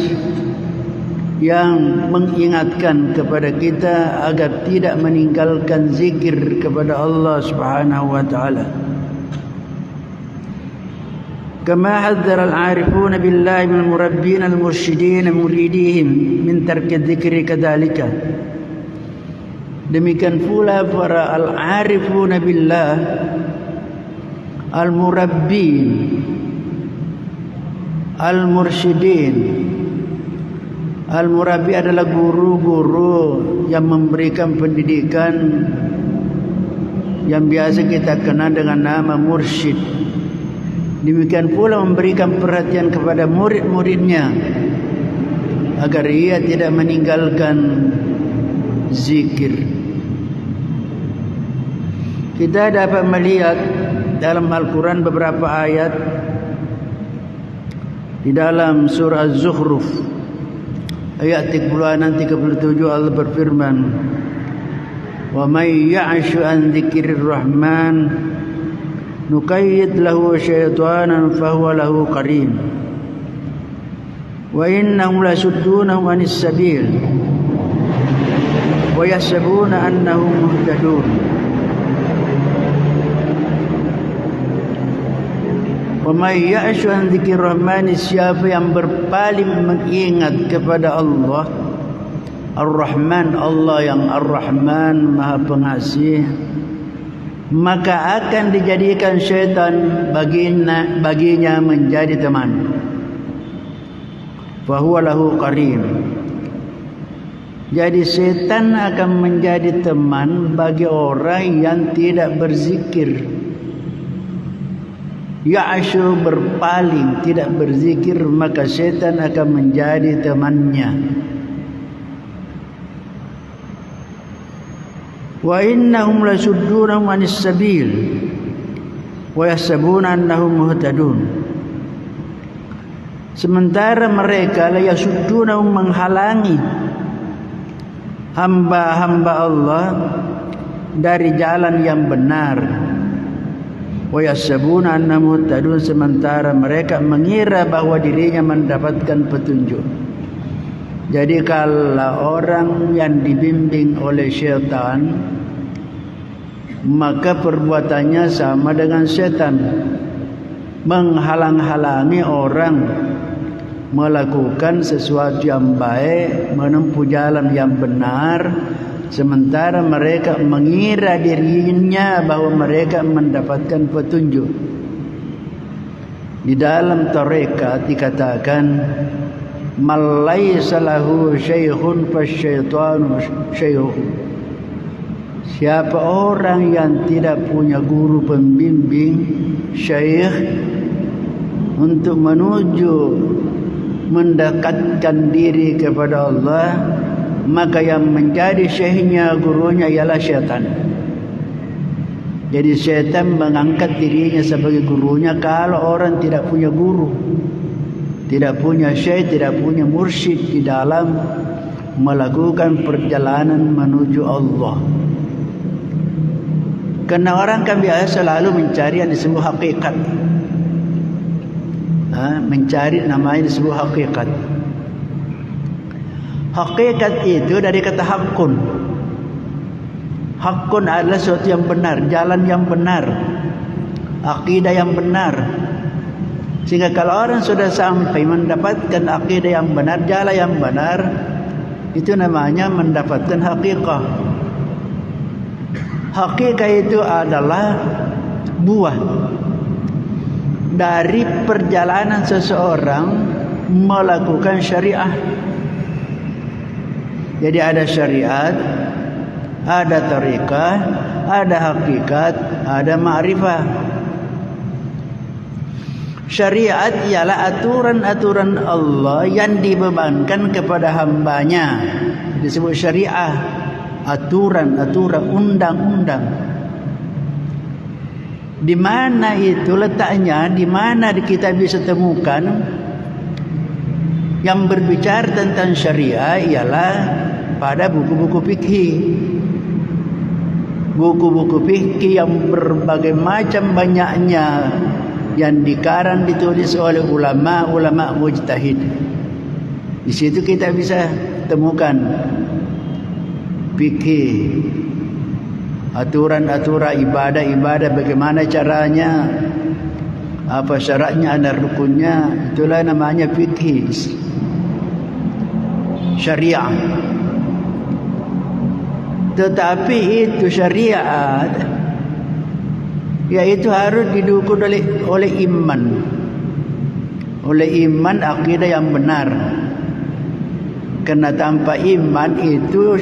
yang mengingatkan kepada kita agar tidak meninggalkan zikir kepada Allah Subhanahu wa Ta'ala. Kama hadzara al-'arifuna billahi min al-murabbin al-mursyidin muridihim min tarki dzikri kadzalika. Demikian pula para al-'arifuna billah al-murabbin al-mursyidin Al-murabbi adalah guru-guru yang memberikan pendidikan yang biasa kita kenal dengan nama mursyid. Demikian pula memberikan perhatian kepada murid-muridnya agar ia tidak meninggalkan zikir. Kita dapat melihat dalam Al-Quran beberapa ayat di dalam surah Az-Zukhruf ayat 36-37 Allah berfirman, "Wa may ya'shu an dzikrir rahman nuqayyid lahu syaitanan fahuwa lahu qarin wa innahum lasuddunahum 'anis sabil wa yahsabuna annahum muhtadun." Wa may ya'shu an dzikrir rahman, siapa yang berpaling mengingat kepada Allah Ar-Rahman, Allah yang Ar-Rahman Maha Pengasih, maka akan dijadikan syaitan baginya menjadi teman. Fahuwa lahu qarin. Jadi syaitan akan menjadi teman bagi orang yang tidak berzikir. Ya'ashu, berpaling, tidak berzikir, maka syaitan akan menjadi temannya. Wa innahum lasuddunahum 'anis sabil wa yahsabuna annahum muhtadun. Sementara mereka la yasuddunahum, menghalangi hamba-hamba Allah dari jalan yang benar. Wa yahsabuna annahum muhtadun, sementara mereka mengira bahwa dirinya mendapatkan petunjuk. Jadi kalau orang yang dibimbing oleh syaitan, maka perbuatannya sama dengan syaitan, menghalang-halangi orang melakukan sesuatu yang baik, menempuh jalan yang benar, sementara mereka mengira dirinya bahwa mereka mendapatkan petunjuk. Di dalam tarekat dikatakan, "Man laysa lahu syaikhun fasyaitanu syaikhuhu." Siapa orang yang tidak punya guru pembimbing, syekh, untuk menuju mendekatkan diri kepada Allah, maka yang menjadi syekhnya, gurunya ialah syaitan. Jadi syaitan mengangkat dirinya sebagai gurunya kalau orang tidak punya guru, tidak punya syekh, tidak punya mursyid di dalam melakukan perjalanan menuju Allah. Karena orang kan biasa selalu mencari yang disebut hakikat, mencari namanya disebut hakikat. Hakikat itu dari kata hakun. Hakun adalah sesuatu yang benar, jalan yang benar, akidah yang benar. Sehingga kalau orang sudah sampai mendapatkan akidah yang benar, jalan yang benar, itu namanya mendapatkan hakikat. Hakikat itu adalah buah dari perjalanan seseorang melakukan syariah. Jadi ada syariat, ada tariqah, ada hakikat, ada ma'rifah. Syariat ialah aturan-aturan Allah yang dibebankan kepada hambanya, disebut syariah. Aturan-aturan, undang-undang. Di mana itu letaknya? Di mana kita bisa temukan yang berbicara tentang syariah? Ialah pada buku-buku fikih. Buku-buku fikih yang berbagai macam banyaknya, yang dikarang ditulis oleh ulama-ulama mujtahid. Di situ kita bisa temukan fikih, aturan-aturan ibadah-ibadah, bagaimana caranya, apa syaratnya, ada rukunnya. Itulah namanya fikih, syariah. Tetapi itu syariat, yaitu harus didukung oleh iman, akidah yang benar. Karena tanpa iman itu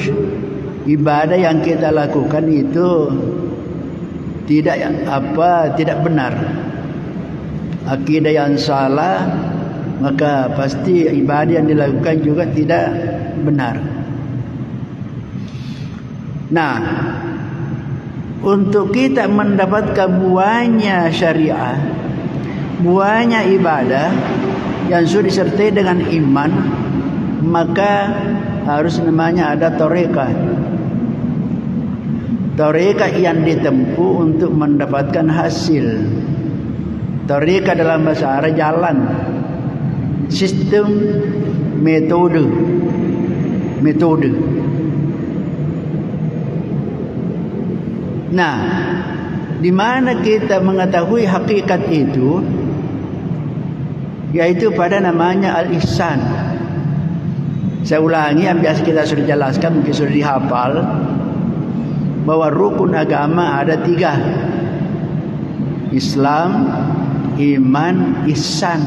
ibadah yang kita lakukan itu tidak benar. Akidah yang salah, maka pasti ibadah yang dilakukan juga tidak benar. Nah, untuk kita mendapatkan buahnya syariah, buahnya ibadah yang sudah disertai dengan iman, maka harus namanya ada tarekat. Tarekat yang ditempuh untuk mendapatkan hasil. Tarekat dalam bahasa Arab jalan, sistem, metode. Nah, di mana kita mengetahui hakikat itu? Yaitu pada namanya al-ihsan. Saya ulangi yang biasa kita sudah jelaskan, mungkin sudah dihafal, bahwa rukun agama ada 3: Islam, iman, ihsan.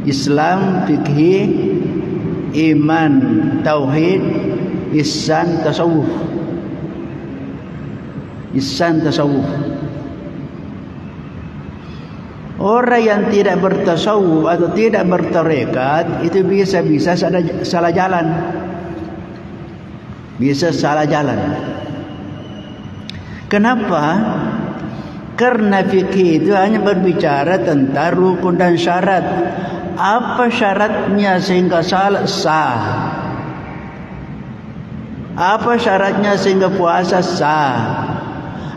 Islam fikih, iman tauhid, ihsan tasawuf. Ihsan tasawuf. Orang yang tidak bertasawuf atau tidak bertarekat itu bisa salah jalan. Bisa salah jalan. Kenapa? Karena fikih itu hanya berbicara tentang rukun dan syarat. Apa syaratnya sehingga salat sah? Apa syaratnya sehingga puasa sah?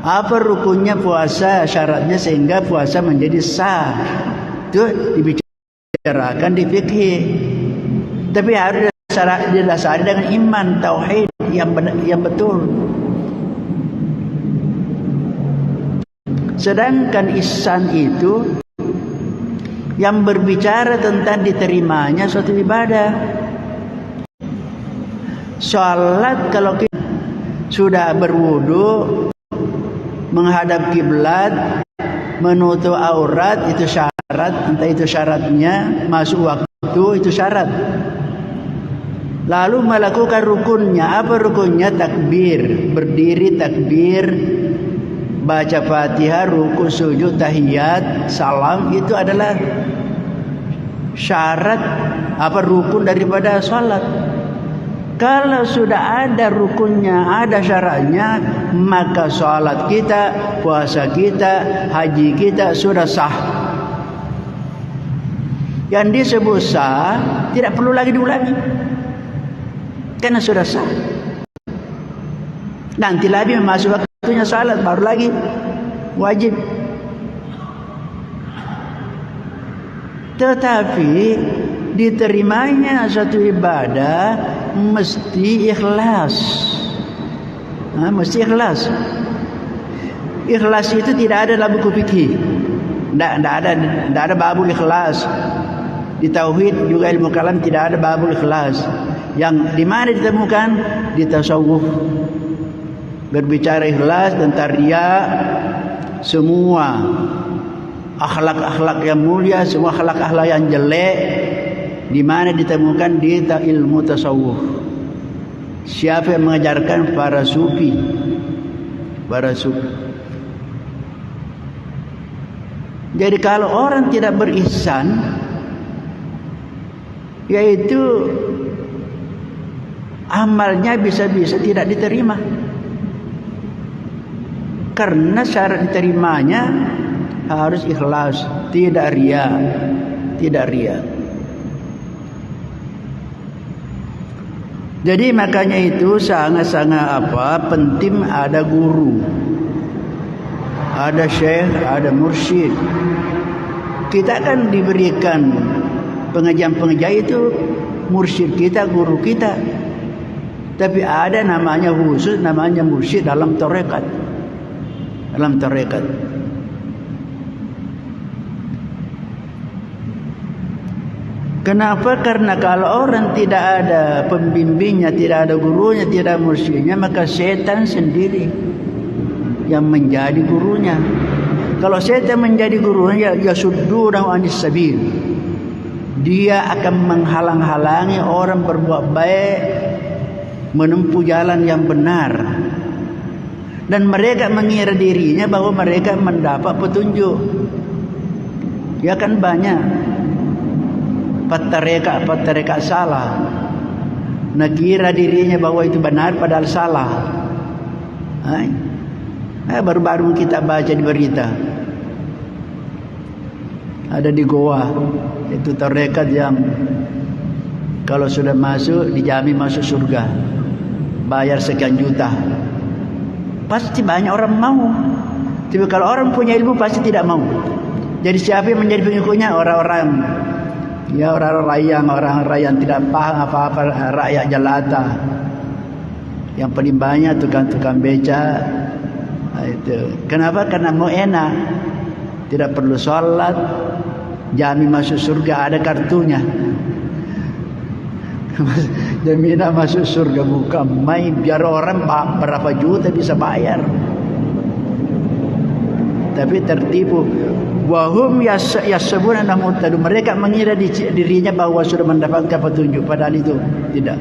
Apa rukunnya puasa, syaratnya sehingga puasa menjadi sah? Itu dibicarakan di fikih. Tapi harus didasari dengan iman, tauhid yang betul. Sedangkan ihsan itu yang berbicara tentang diterimanya suatu ibadah. Salat, kalau kita sudah berwudu, menghadap kiblat, menutup aurat, itu syarat. Entah itu syaratnya masuk waktu, itu syarat. Lalu melakukan rukunnya. Apa rukunnya? Takbir, berdiri takbir, baca Fatihah, ruku, sujud, tahiyat, salam. Itu adalah syarat, rukun daripada salat. Kalau sudah ada rukunnya, ada syaratnya, maka salat kita, puasa kita, haji kita sudah sah. Yang disebut sah tidak perlu lagi diulangi, karena sudah sah. Nanti lagi masuk waktunya salat, baru lagi wajib. Tetapi diterimanya suatu ibadah mesti ikhlas. Mesti ikhlas. Ikhlas itu tidak ada dalam buku fikih. Tidak ada babul ikhlas. Di tauhid juga ilmu kalam tidak ada babul ikhlas. Yang di mana ditemukan? Di tasawuf. Berbicara ikhlas tentang riya, semua akhlak-akhlak yang mulia, semua akhlak-akhlak yang jelek, di mana ditemukan di ilmu tasawuf. Siapa yang mengajarkan? Para sufi. Para sufi. Jadi kalau orang tidak berihsan, yaitu amalnya bisa-bisa tidak diterima. Karena syarat diterimanya harus ikhlas, tidak riya, tidak riya. Jadi makanya itu sangat-sangat penting ada guru, ada syekh, ada mursyid. Kita kan diberikan pengajian-pengajian itu mursyid kita, guru kita. Tapi ada namanya khusus, namanya mursyid dalam tarekat. Dalam tarekat. Kenapa? Karena kalau orang tidak ada pembimbingnya, tidak ada gurunya, tidak ada mursyidnya, maka setan sendiri yang menjadi gurunya. Kalau setan menjadi gurunya, ya suddunahu anis sabil. dia akan menghalang-halangi orang berbuat baik menempuh jalan yang benar. Dan mereka mengira dirinya bahwa mereka mendapat petunjuk. Ya kan banyak patareka salah. Nah, kira dirinya bahwa itu benar padahal salah. Baru-baru kita baca di berita, ada di Goa itu tarekat yang kalau sudah masuk dijamin masuk surga, bayar sekian juta. Pasti banyak orang mau. Tapi kalau orang punya ilmu pasti tidak mau. Jadi siapa yang menjadi pengikutnya? Orang-orang yang tidak paham apa-apa, rakyat jelata. Yang paling banyak tukang-tukang beca. Itu. Kenapa? Karena mau enak. Tidak perlu sholat, jamin masuk surga, ada kartunya. Jaminan masuk surga bukan main. Biar orang berapa juta bisa bayar. Tapi tertipu. Wahum yasabuna namutadu. Mereka mengira dirinya bahwa sudah mendapatkan petunjuk, padahal itu tidak.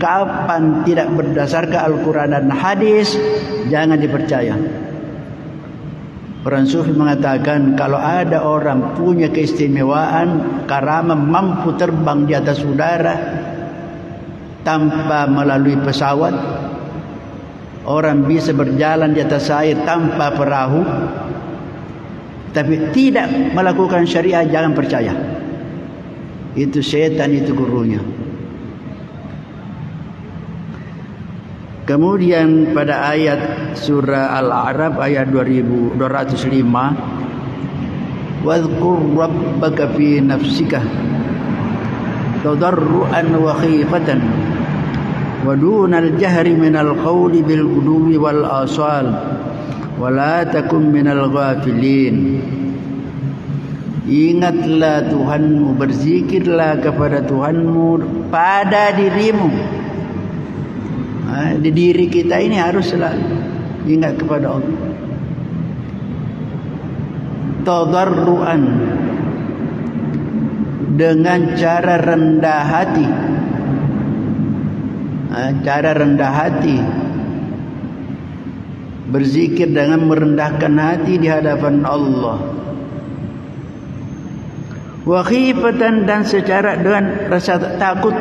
Kapan tidak berdasarkan Al-Quran dan hadis, jangan dipercaya. Orang sufi mengatakan kalau ada orang punya keistimewaan karama mampu terbang di atas udara tanpa melalui pesawat, orang bisa berjalan di atas air tanpa perahu, tapi tidak melakukan syariah, jangan percaya. Itu setan, itu gurunya. Kemudian pada ayat surah Al-A'raf ayat 2205, wadhkur rabbaka fi nafsika tadarruan wa khifatan wa dunal jahri minal qawli bil ghuduwi wal asal wa la takun minal ghafilin. Ingatlah Tuhanmu, berzikirlah kepada Tuhanmu pada dirimu. Di diri kita ini haruslah ingat kepada Allah. Tadarruan, dengan cara rendah hati. Cara rendah hati, berzikir dengan merendahkan hati di hadapan Allah. Wa khifatan, dan secara dengan rasa takut.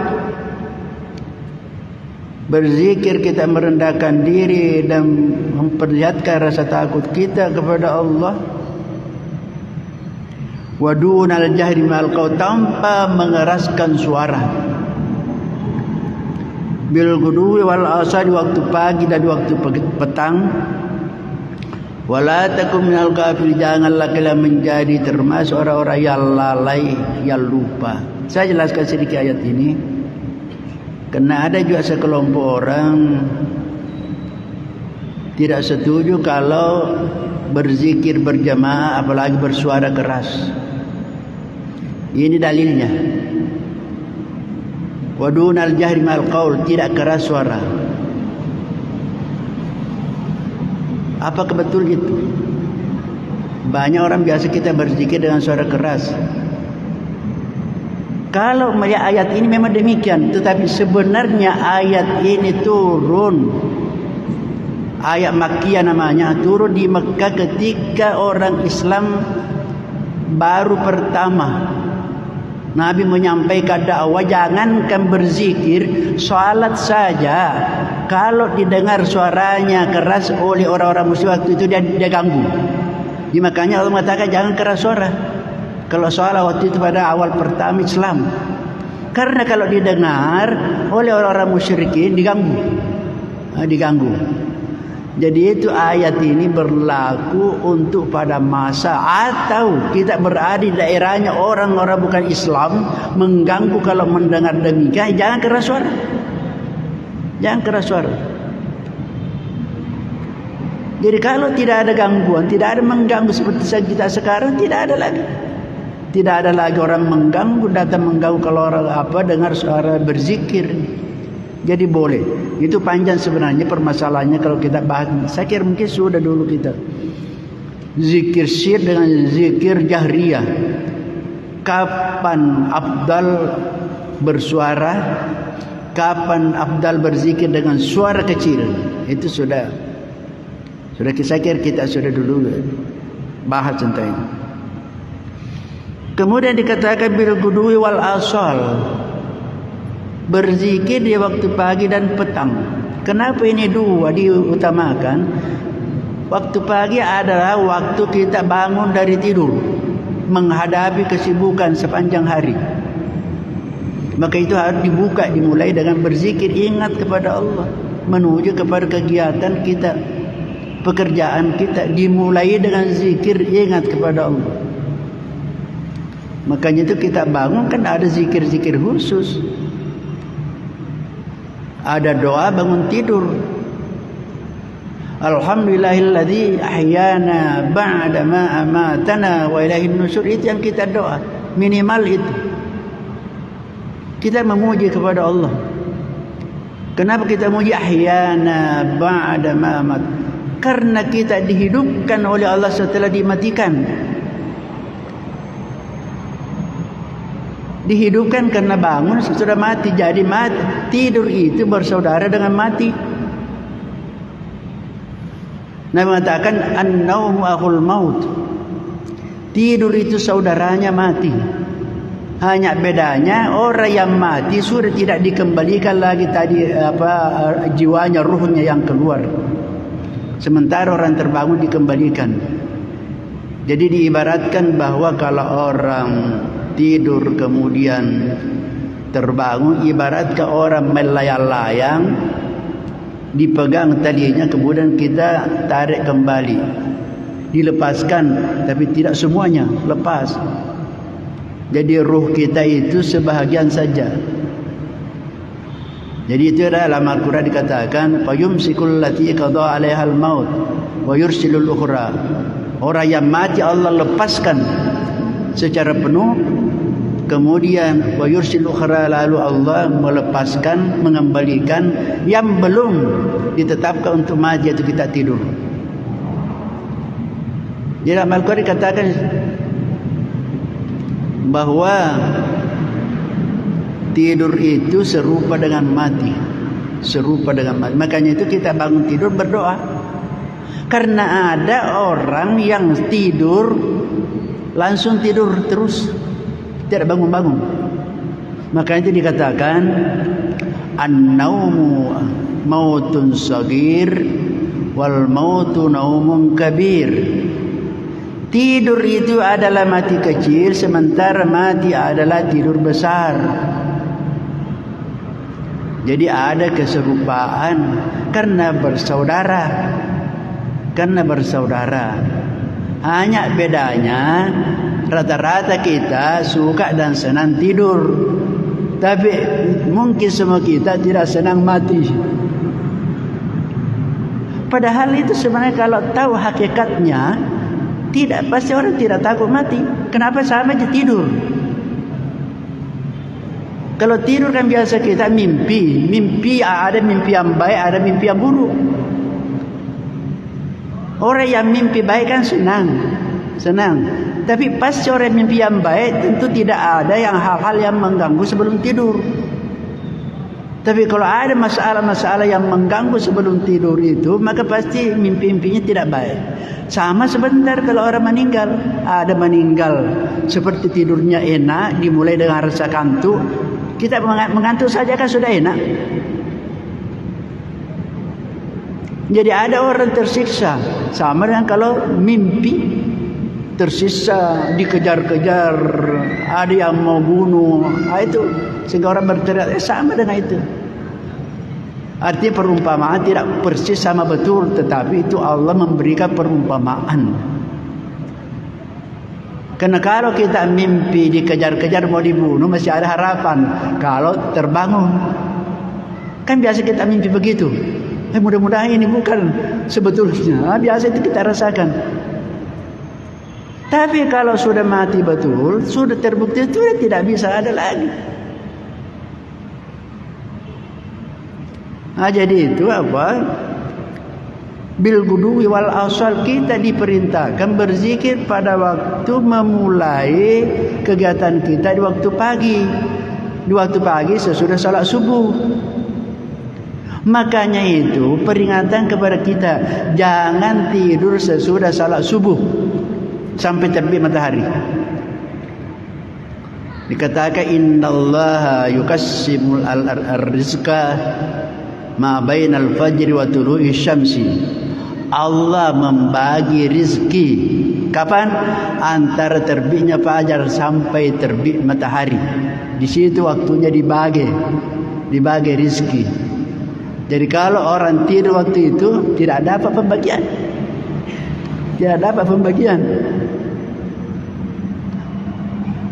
Berzikir kita merendahkan diri dan memperlihatkan rasa takut kita kepada Allah. Wa dunal jahri ma'al qaul, tanpa mengeraskan suara. Bil ghuduwi wal asal, waktu pagi dan waktu petang. Wala takum minal ghafil, janganlah kalian menjadi termasuk orang-orang yang lalai, yang lupa. Saya jelaskan sedikit ayat ini. Karena ada juga sekelompok orang tidak setuju kalau berzikir berjamaah, apalagi bersuara keras. Ini dalilnya. Wadunal jahri ma'al qaul, tidak keras suara. Apakah betul itu? Banyak orang biasa kita berzikir dengan suara keras. Kalau melihat ayat ini memang demikian, tetapi sebenarnya ayat ini turun, ayat Makkiyah namanya, turun di Mekah ketika orang Islam baru pertama. Nabi menyampaikan dakwah, jangankan berzikir, salat saja kalau didengar suaranya keras oleh orang-orang musyrik waktu itu dia ganggu. Jadi makanya Allah mengatakan jangan keras suara kalau salat waktu itu pada awal pertama Islam. Karena kalau didengar oleh orang-orang musyrikin diganggu. Jadi itu ayat ini berlaku untuk pada masa atau kita berada di daerahnya orang-orang bukan Islam mengganggu. Kalau mendengar demikian jangan keras suara. Jangan keras suara. Jadi kalau tidak ada gangguan, tidak ada mengganggu seperti kita sekarang, tidak ada lagi. Tidak ada lagi orang mengganggu, datang mengganggu kalau orang dengar suara berzikir. Jadi boleh. Itu panjang sebenarnya permasalahannya kalau kita bahas. Saya kira mungkin sudah dulu kita. Zikir sir dengan zikir jahriyah. kapan afdal bersuara, kapan afdal berzikir dengan suara kecil. Itu sudah saya kira kita sudah dulu bahas tentang itu. Kemudian dikatakan bil gudwi wal asal, berzikir di waktu pagi dan petang. Kenapa ini dua diutamakan? Waktu pagi adalah waktu kita bangun dari tidur, menghadapi kesibukan sepanjang hari. Maka itu harus dimulai dengan berzikir, ingat kepada Allah, menuju kepada kegiatan kita, pekerjaan kita, dimulai dengan zikir, ingat kepada Allah. Makanya itu kita bangun kan ada zikir-zikir khusus. Ada doa bangun tidur. Alhamdulillahilladzi ahyana ba'da ma amatana wa ilaihin nusyur. Itu yang kita doa, minimal itu. Kita memuji kepada Allah. Kenapa kita memuji ahyana ba'da ma amat? Karena kita dihidupkan oleh Allah setelah dimatikan. Dihidupkan karena bangun sudah mati. Jadi mati, tidur itu bersaudara dengan mati. Nabi mengatakan an-naumu akhul maut. Tidur itu saudaranya mati. Hanya bedanya orang yang mati sudah tidak dikembalikan lagi tadi jiwanya, ruhnya yang keluar. Sementara orang terbangun dikembalikan. Jadi diibaratkan bahwa kalau orang tidur kemudian terbangun, ibarat ke orang melayang-layang, dipegang talinya kemudian kita tarik kembali, dilepaskan, tapi tidak semuanya lepas. Jadi ruh kita itu sebahagian saja. Jadi itu dalam Al-Quran dikatakan fayumsikul lati qada 'alaihal maut wa yursilul ukhra. Orang yang mati Allah lepaskan secara penuh, kemudian wa yursilul ukhra, lalu Allah melepaskan, mengembalikan yang belum ditetapkan untuk mati, yaitu kita tidur. Di dalam Al-Quran dikatakan bahwa tidur itu serupa dengan mati, serupa dengan mati. Makanya itu kita bangun tidur berdoa. Karena ada orang yang tidur langsung tidur terus, tidak bangun-bangun. Makanya itu dikatakan an-naumu mautun sagir wal mautu naumun kabir. Tidur itu adalah mati kecil, sementara mati adalah tidur besar. Jadi ada keserupaan karena bersaudara. Karena bersaudara. Hanya bedanya rata-rata kita suka dan senang tidur. Tapi mungkin semua kita tidak senang mati. Padahal itu sebenarnya kalau tahu hakikatnya, tidak, pasti orang tidak takut mati. Kenapa sama aja tidur? Kalau tidur kan biasa kita mimpi. Mimpi ada mimpi yang baik, ada mimpi yang buruk. Orang yang mimpi baik kan senang. Tapi pasti orang mimpi yang baik tentu tidak ada yang hal-hal yang mengganggu sebelum tidur. Tapi kalau ada masalah-masalah yang mengganggu sebelum tidur itu, maka pasti mimpi-mimpinya tidak baik. Sama sebentar kalau orang meninggal. Ada meninggal seperti tidurnya enak, dimulai dengan rasa kantuk. Kita mengantuk saja kan sudah enak. Jadi ada orang tersiksa. Sama dengan kalau mimpi tersiksa, dikejar-kejar, ada yang mau bunuh. Itu sehingga orang berteriak, sama dengan itu. Artinya perumpamaan tidak persis sama betul, tetapi itu Allah memberikan perumpamaan. Karena kalau kita mimpi dikejar-kejar mau dibunuh, masih ada harapan kalau terbangun. Kan biasa kita mimpi begitu. Mudah-mudahan ini bukan sebetulnya. Biasa itu kita rasakan. Tapi kalau sudah mati betul, sudah terbukti, sudah tidak bisa ada lagi. Jadi itu apa? bil guduwi wal asal, kita diperintahkan berzikir pada waktu memulai kegiatan kita di waktu pagi. Di waktu pagi sesudah salat subuh. Makanya itu peringatan kepada kita, jangan tidur sesudah salat subuh sampai terbit matahari. Dikatakan innallaha yukassimul rizqa ma bainal fajri wa tulu'i syamsi. Allah membagi rizki kapan? Antara terbitnya fajar sampai terbit matahari. Di situ waktunya dibagi rizki. Jadi kalau orang tidur waktu itu tidak dapat pembagian.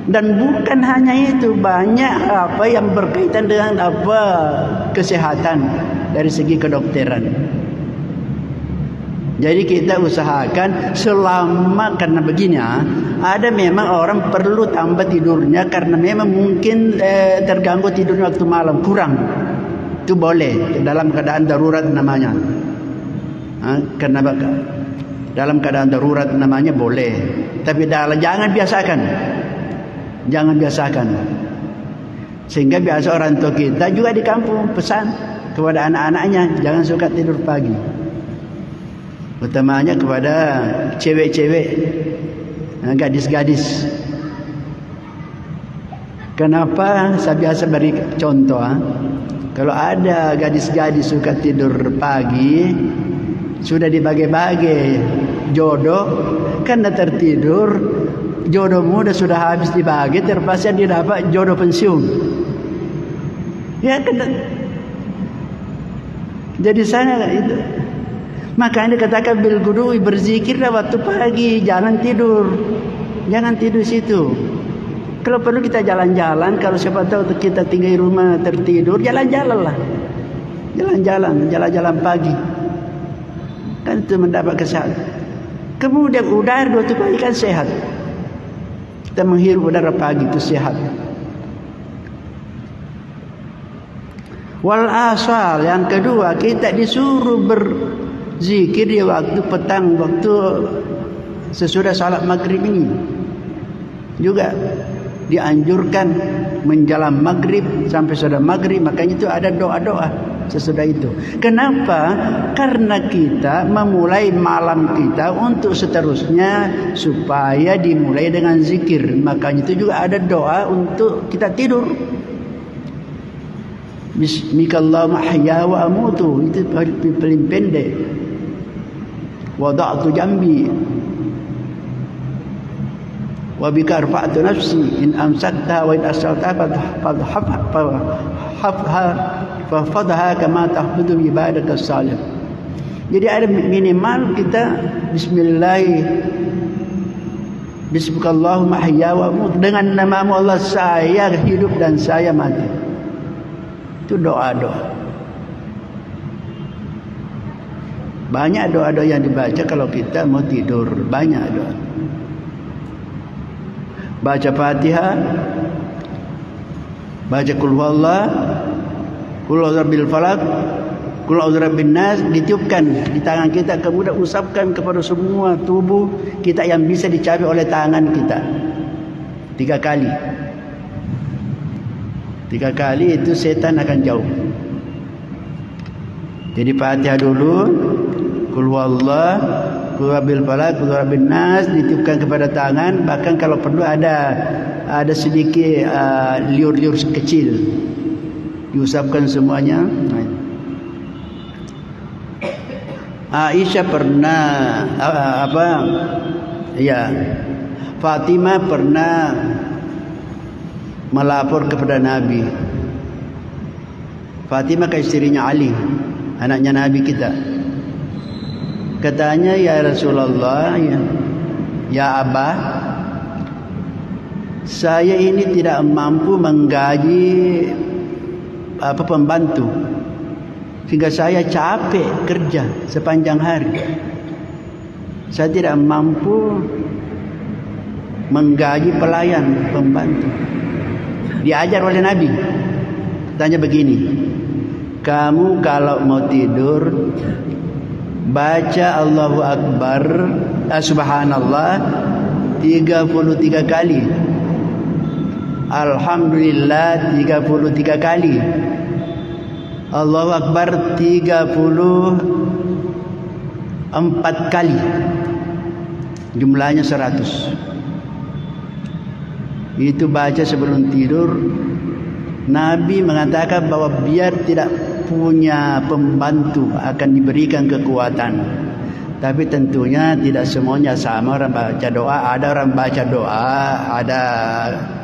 Dan bukan hanya itu, banyak apa yang berkaitan dengan kesehatan dari segi kedokteran. Jadi kita usahakan selama, karena begini, ada memang orang perlu tambah tidurnya karena memang mungkin terganggu tidurnya waktu malam, kurang. Itu boleh dalam keadaan darurat namanya. Karena dalam keadaan darurat namanya boleh. Tapi jangan biasakan. Sehingga biasa orang tua kita juga di kampung pesan kepada anak-anaknya jangan suka tidur pagi. Utamanya kepada cewek-cewek, gadis-gadis. Kenapa? Saya biasa beri contoh. Kalau ada gadis-gadis suka tidur pagi, sudah dibagi-bagi jodoh, karena tertidur, jodoh muda sudah habis dibagi, terpaksa dia dapat jodoh pensiun. Ya kan? Jadi sana itu. Makanya dikatakan bil gudui, berzikirlah waktu pagi, jangan tidur situ. Kalau perlu kita jalan-jalan, kalau siapa tahu kita tinggal di rumah tertidur, jalan-jalan pagi. Kan itu mendapat kesehatan. Kemudian udara waktu pagi kan sehat. Kita menghirup udara pagi itu sehat. Wal asal, yang kedua, kita disuruh berzikir di waktu petang, waktu sesudah salat maghrib ini. Juga dianjurkan menjelang maghrib sampai sudah maghrib, makanya itu ada doa-doa sesudah itu. Kenapa? Karena kita memulai malam kita untuk seterusnya supaya dimulai dengan zikir. Makanya itu juga ada doa untuk kita tidur. Bismikallahumma ahya wa amutu, itu paling pendek. Wada'tu jambi wa bika arfa'tu nafsi in amsakta wa in asalta fahfadha kama tahfudu ibadaka salih. Jadi ada minimal kita Bismillahirrahmanirrahim ahya wa amut, dengan namamu Allah saya hidup dan saya mati. Itu doa-doa. Banyak doa-doa yang dibaca kalau kita mau tidur, banyak doa. Baca Fatihah, baca Qul huwallah, Qul a'udzu birabbil falaq, Qul a'udzu birabbin nas, ditiupkan di tangan kita, kemudian usapkan kepada semua tubuh kita yang bisa dicapai oleh tangan kita 3 kali. 3 kali itu setan akan jauh. Jadi Fatihah dulu, Qul huwallah, Qul birabbil falaq, Qul birabbin nas, ditiupkan kepada tangan. Bahkan kalau perlu ada sedikit liur-liur kecil, diusapkan semuanya. Aisyah pernah Fatimah pernah melapor kepada Nabi. Fatimah ke istrinya Ali, anaknya Nabi kita. Katanya, ya Rasulullah, ya Abah, saya ini tidak mampu menggaji pembantu, sehingga saya capek kerja sepanjang hari. Saya tidak mampu menggaji pelayan pembantu. Diajar oleh Nabi. Tanya begini, kamu kalau mau tidur baca Allahu Akbar, subhanallah 33 kali, alhamdulillah 33 kali, Allahu Akbar 34 kali, jumlahnya 100. Itu baca sebelum tidur. Nabi mengatakan bahwa biar tidak punya pembantu akan diberikan kekuatan. Tapi tentunya tidak semuanya sama orang baca doa. Ada orang baca doa, ada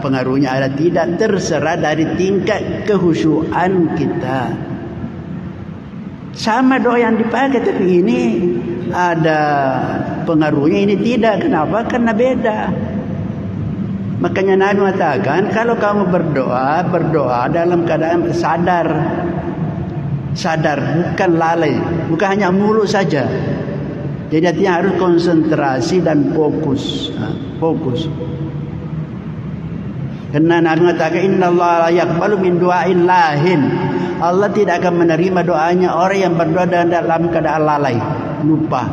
pengaruhnya, ada tidak. Terserah dari tingkat kehusyuan kita. Sama doa yang dipakai, tapi ini ada pengaruhnya, ini tidak. Kenapa? Karena beda. Makanya Nabi mengatakan, kalau kamu berdoa dalam keadaan sadar, bukan lalai, bukan hanya mulut saja. Jadi artinya harus konsentrasi dan fokus. Karena Nabi mengatakan, innallaha la yaqbalu min du'ain lahin. Allah tidak akan menerima doanya orang yang berdoa dalam keadaan lalai, lupa.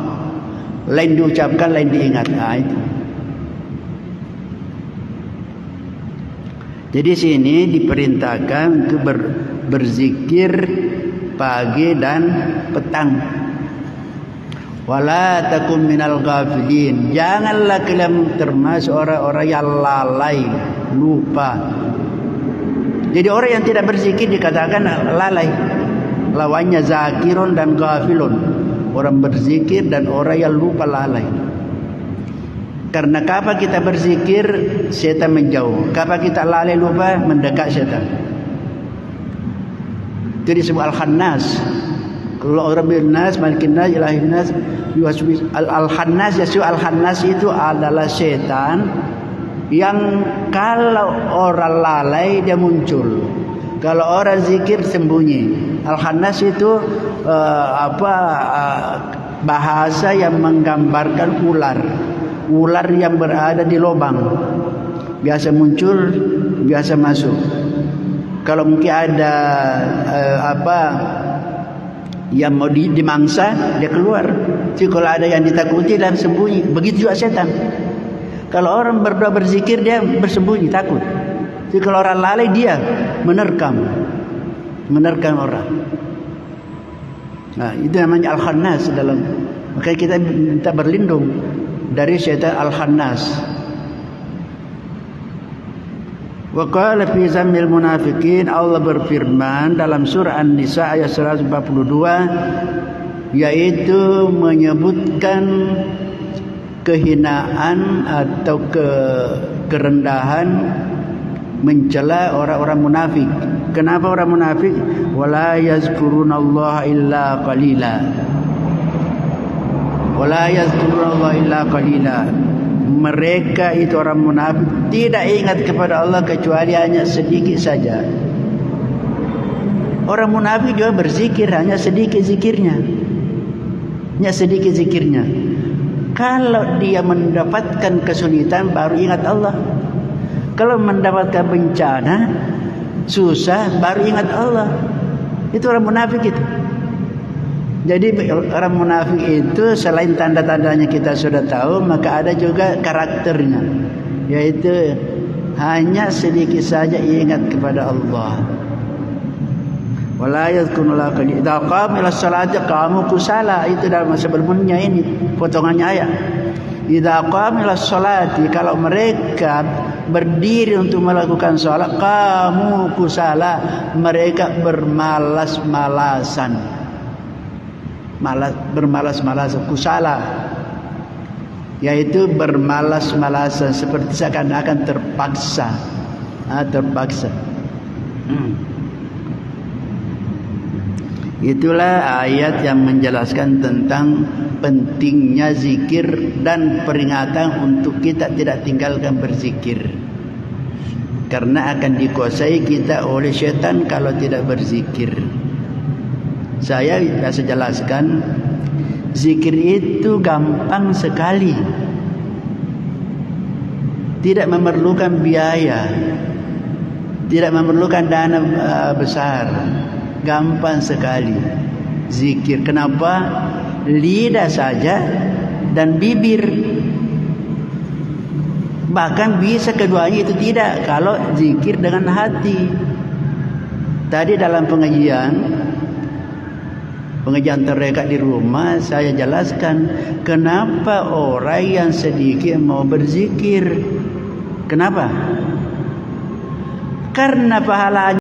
Lain diucapkan, lain diingat. Itu. Jadi sini diperintahkan untuk berzikir pagi dan petang. Wala takum minal ghafilin. Janganlah kalian termasuk orang-orang yang lalai, lupa. Jadi orang yang tidak berzikir dikatakan lalai. Lawannya zakirun dan ghafilun. Orang berzikir dan orang yang lupa, lalai. Karena kapan kita berzikir, setan menjauh. Kapan kita lalai lupa, mendekat setan. Itu disebut al-khannas. Kalau orang bernas, malikin nas, ilahin nas, al-khannas, al-khannas itu adalah setan yang kalau orang lalai dia muncul, kalau orang zikir sembunyi. Al-khannas itu bahasa yang menggambarkan ular yang berada di lubang, biasa muncul, biasa masuk. Kalau mungkin ada yang mau dimangsa, dia keluar. Jadi kalau ada yang ditakuti dan sembunyi. Begitu juga setan. Kalau orang berdoa berzikir, dia bersembunyi, takut. Jadi kalau orang lalai, dia menerkam orang. Nah, itu namanya al-khannas dalam. Makanya kita minta berlindung dari syaitan al-khannas. Wa qala fi zammil munafiqin, Allah berfirman dalam surah An-Nisa ayat 142, yaitu menyebutkan kehinaan atau kerendahan, mencela orang-orang munafik. Kenapa orang munafik? Wala yazkurunallaha illa qalila. Wala yazkurunallaha illa qalila. Mereka itu orang munafik tidak ingat kepada Allah kecuali hanya sedikit saja. Orang munafik juga berzikir hanya sedikit zikirnya. Kalau dia mendapatkan kesulitan baru ingat Allah. Kalau mendapatkan bencana, susah, baru ingat Allah. Itu orang munafik itu. Jadi orang munafik itu selain tanda-tandanya kita sudah tahu, maka ada juga karakternya, yaitu hanya sedikit saja ingat kepada Allah. Wala yadhkurullaha qalila. Idza qamu ila sholati qamu kusala. Itu dalam sebelumnya ini potongannya ayat. Idza qamu ila sholati, kalau mereka berdiri untuk melakukan salat, qamu kusala, mereka bermalas-malasan. Bermalas-malasan, kusala, yaitu bermalas-malasan, seperti seakan-akan terpaksa. Itulah ayat yang menjelaskan tentang pentingnya zikir dan peringatan untuk kita tidak tinggalkan berzikir, karena akan dikuasai kita oleh syaitan kalau tidak berzikir. Saya biasa jelaskan, zikir itu gampang sekali, tidak memerlukan biaya, tidak memerlukan dana besar, gampang sekali zikir. Kenapa? lidah saja dan bibir. Bahkan bisa keduanya itu tidak kalau zikir dengan hati. Tadi dalam pengajian tarekat di rumah saya jelaskan kenapa orang yang sedikit mau berzikir. Kenapa? Karena pahalanya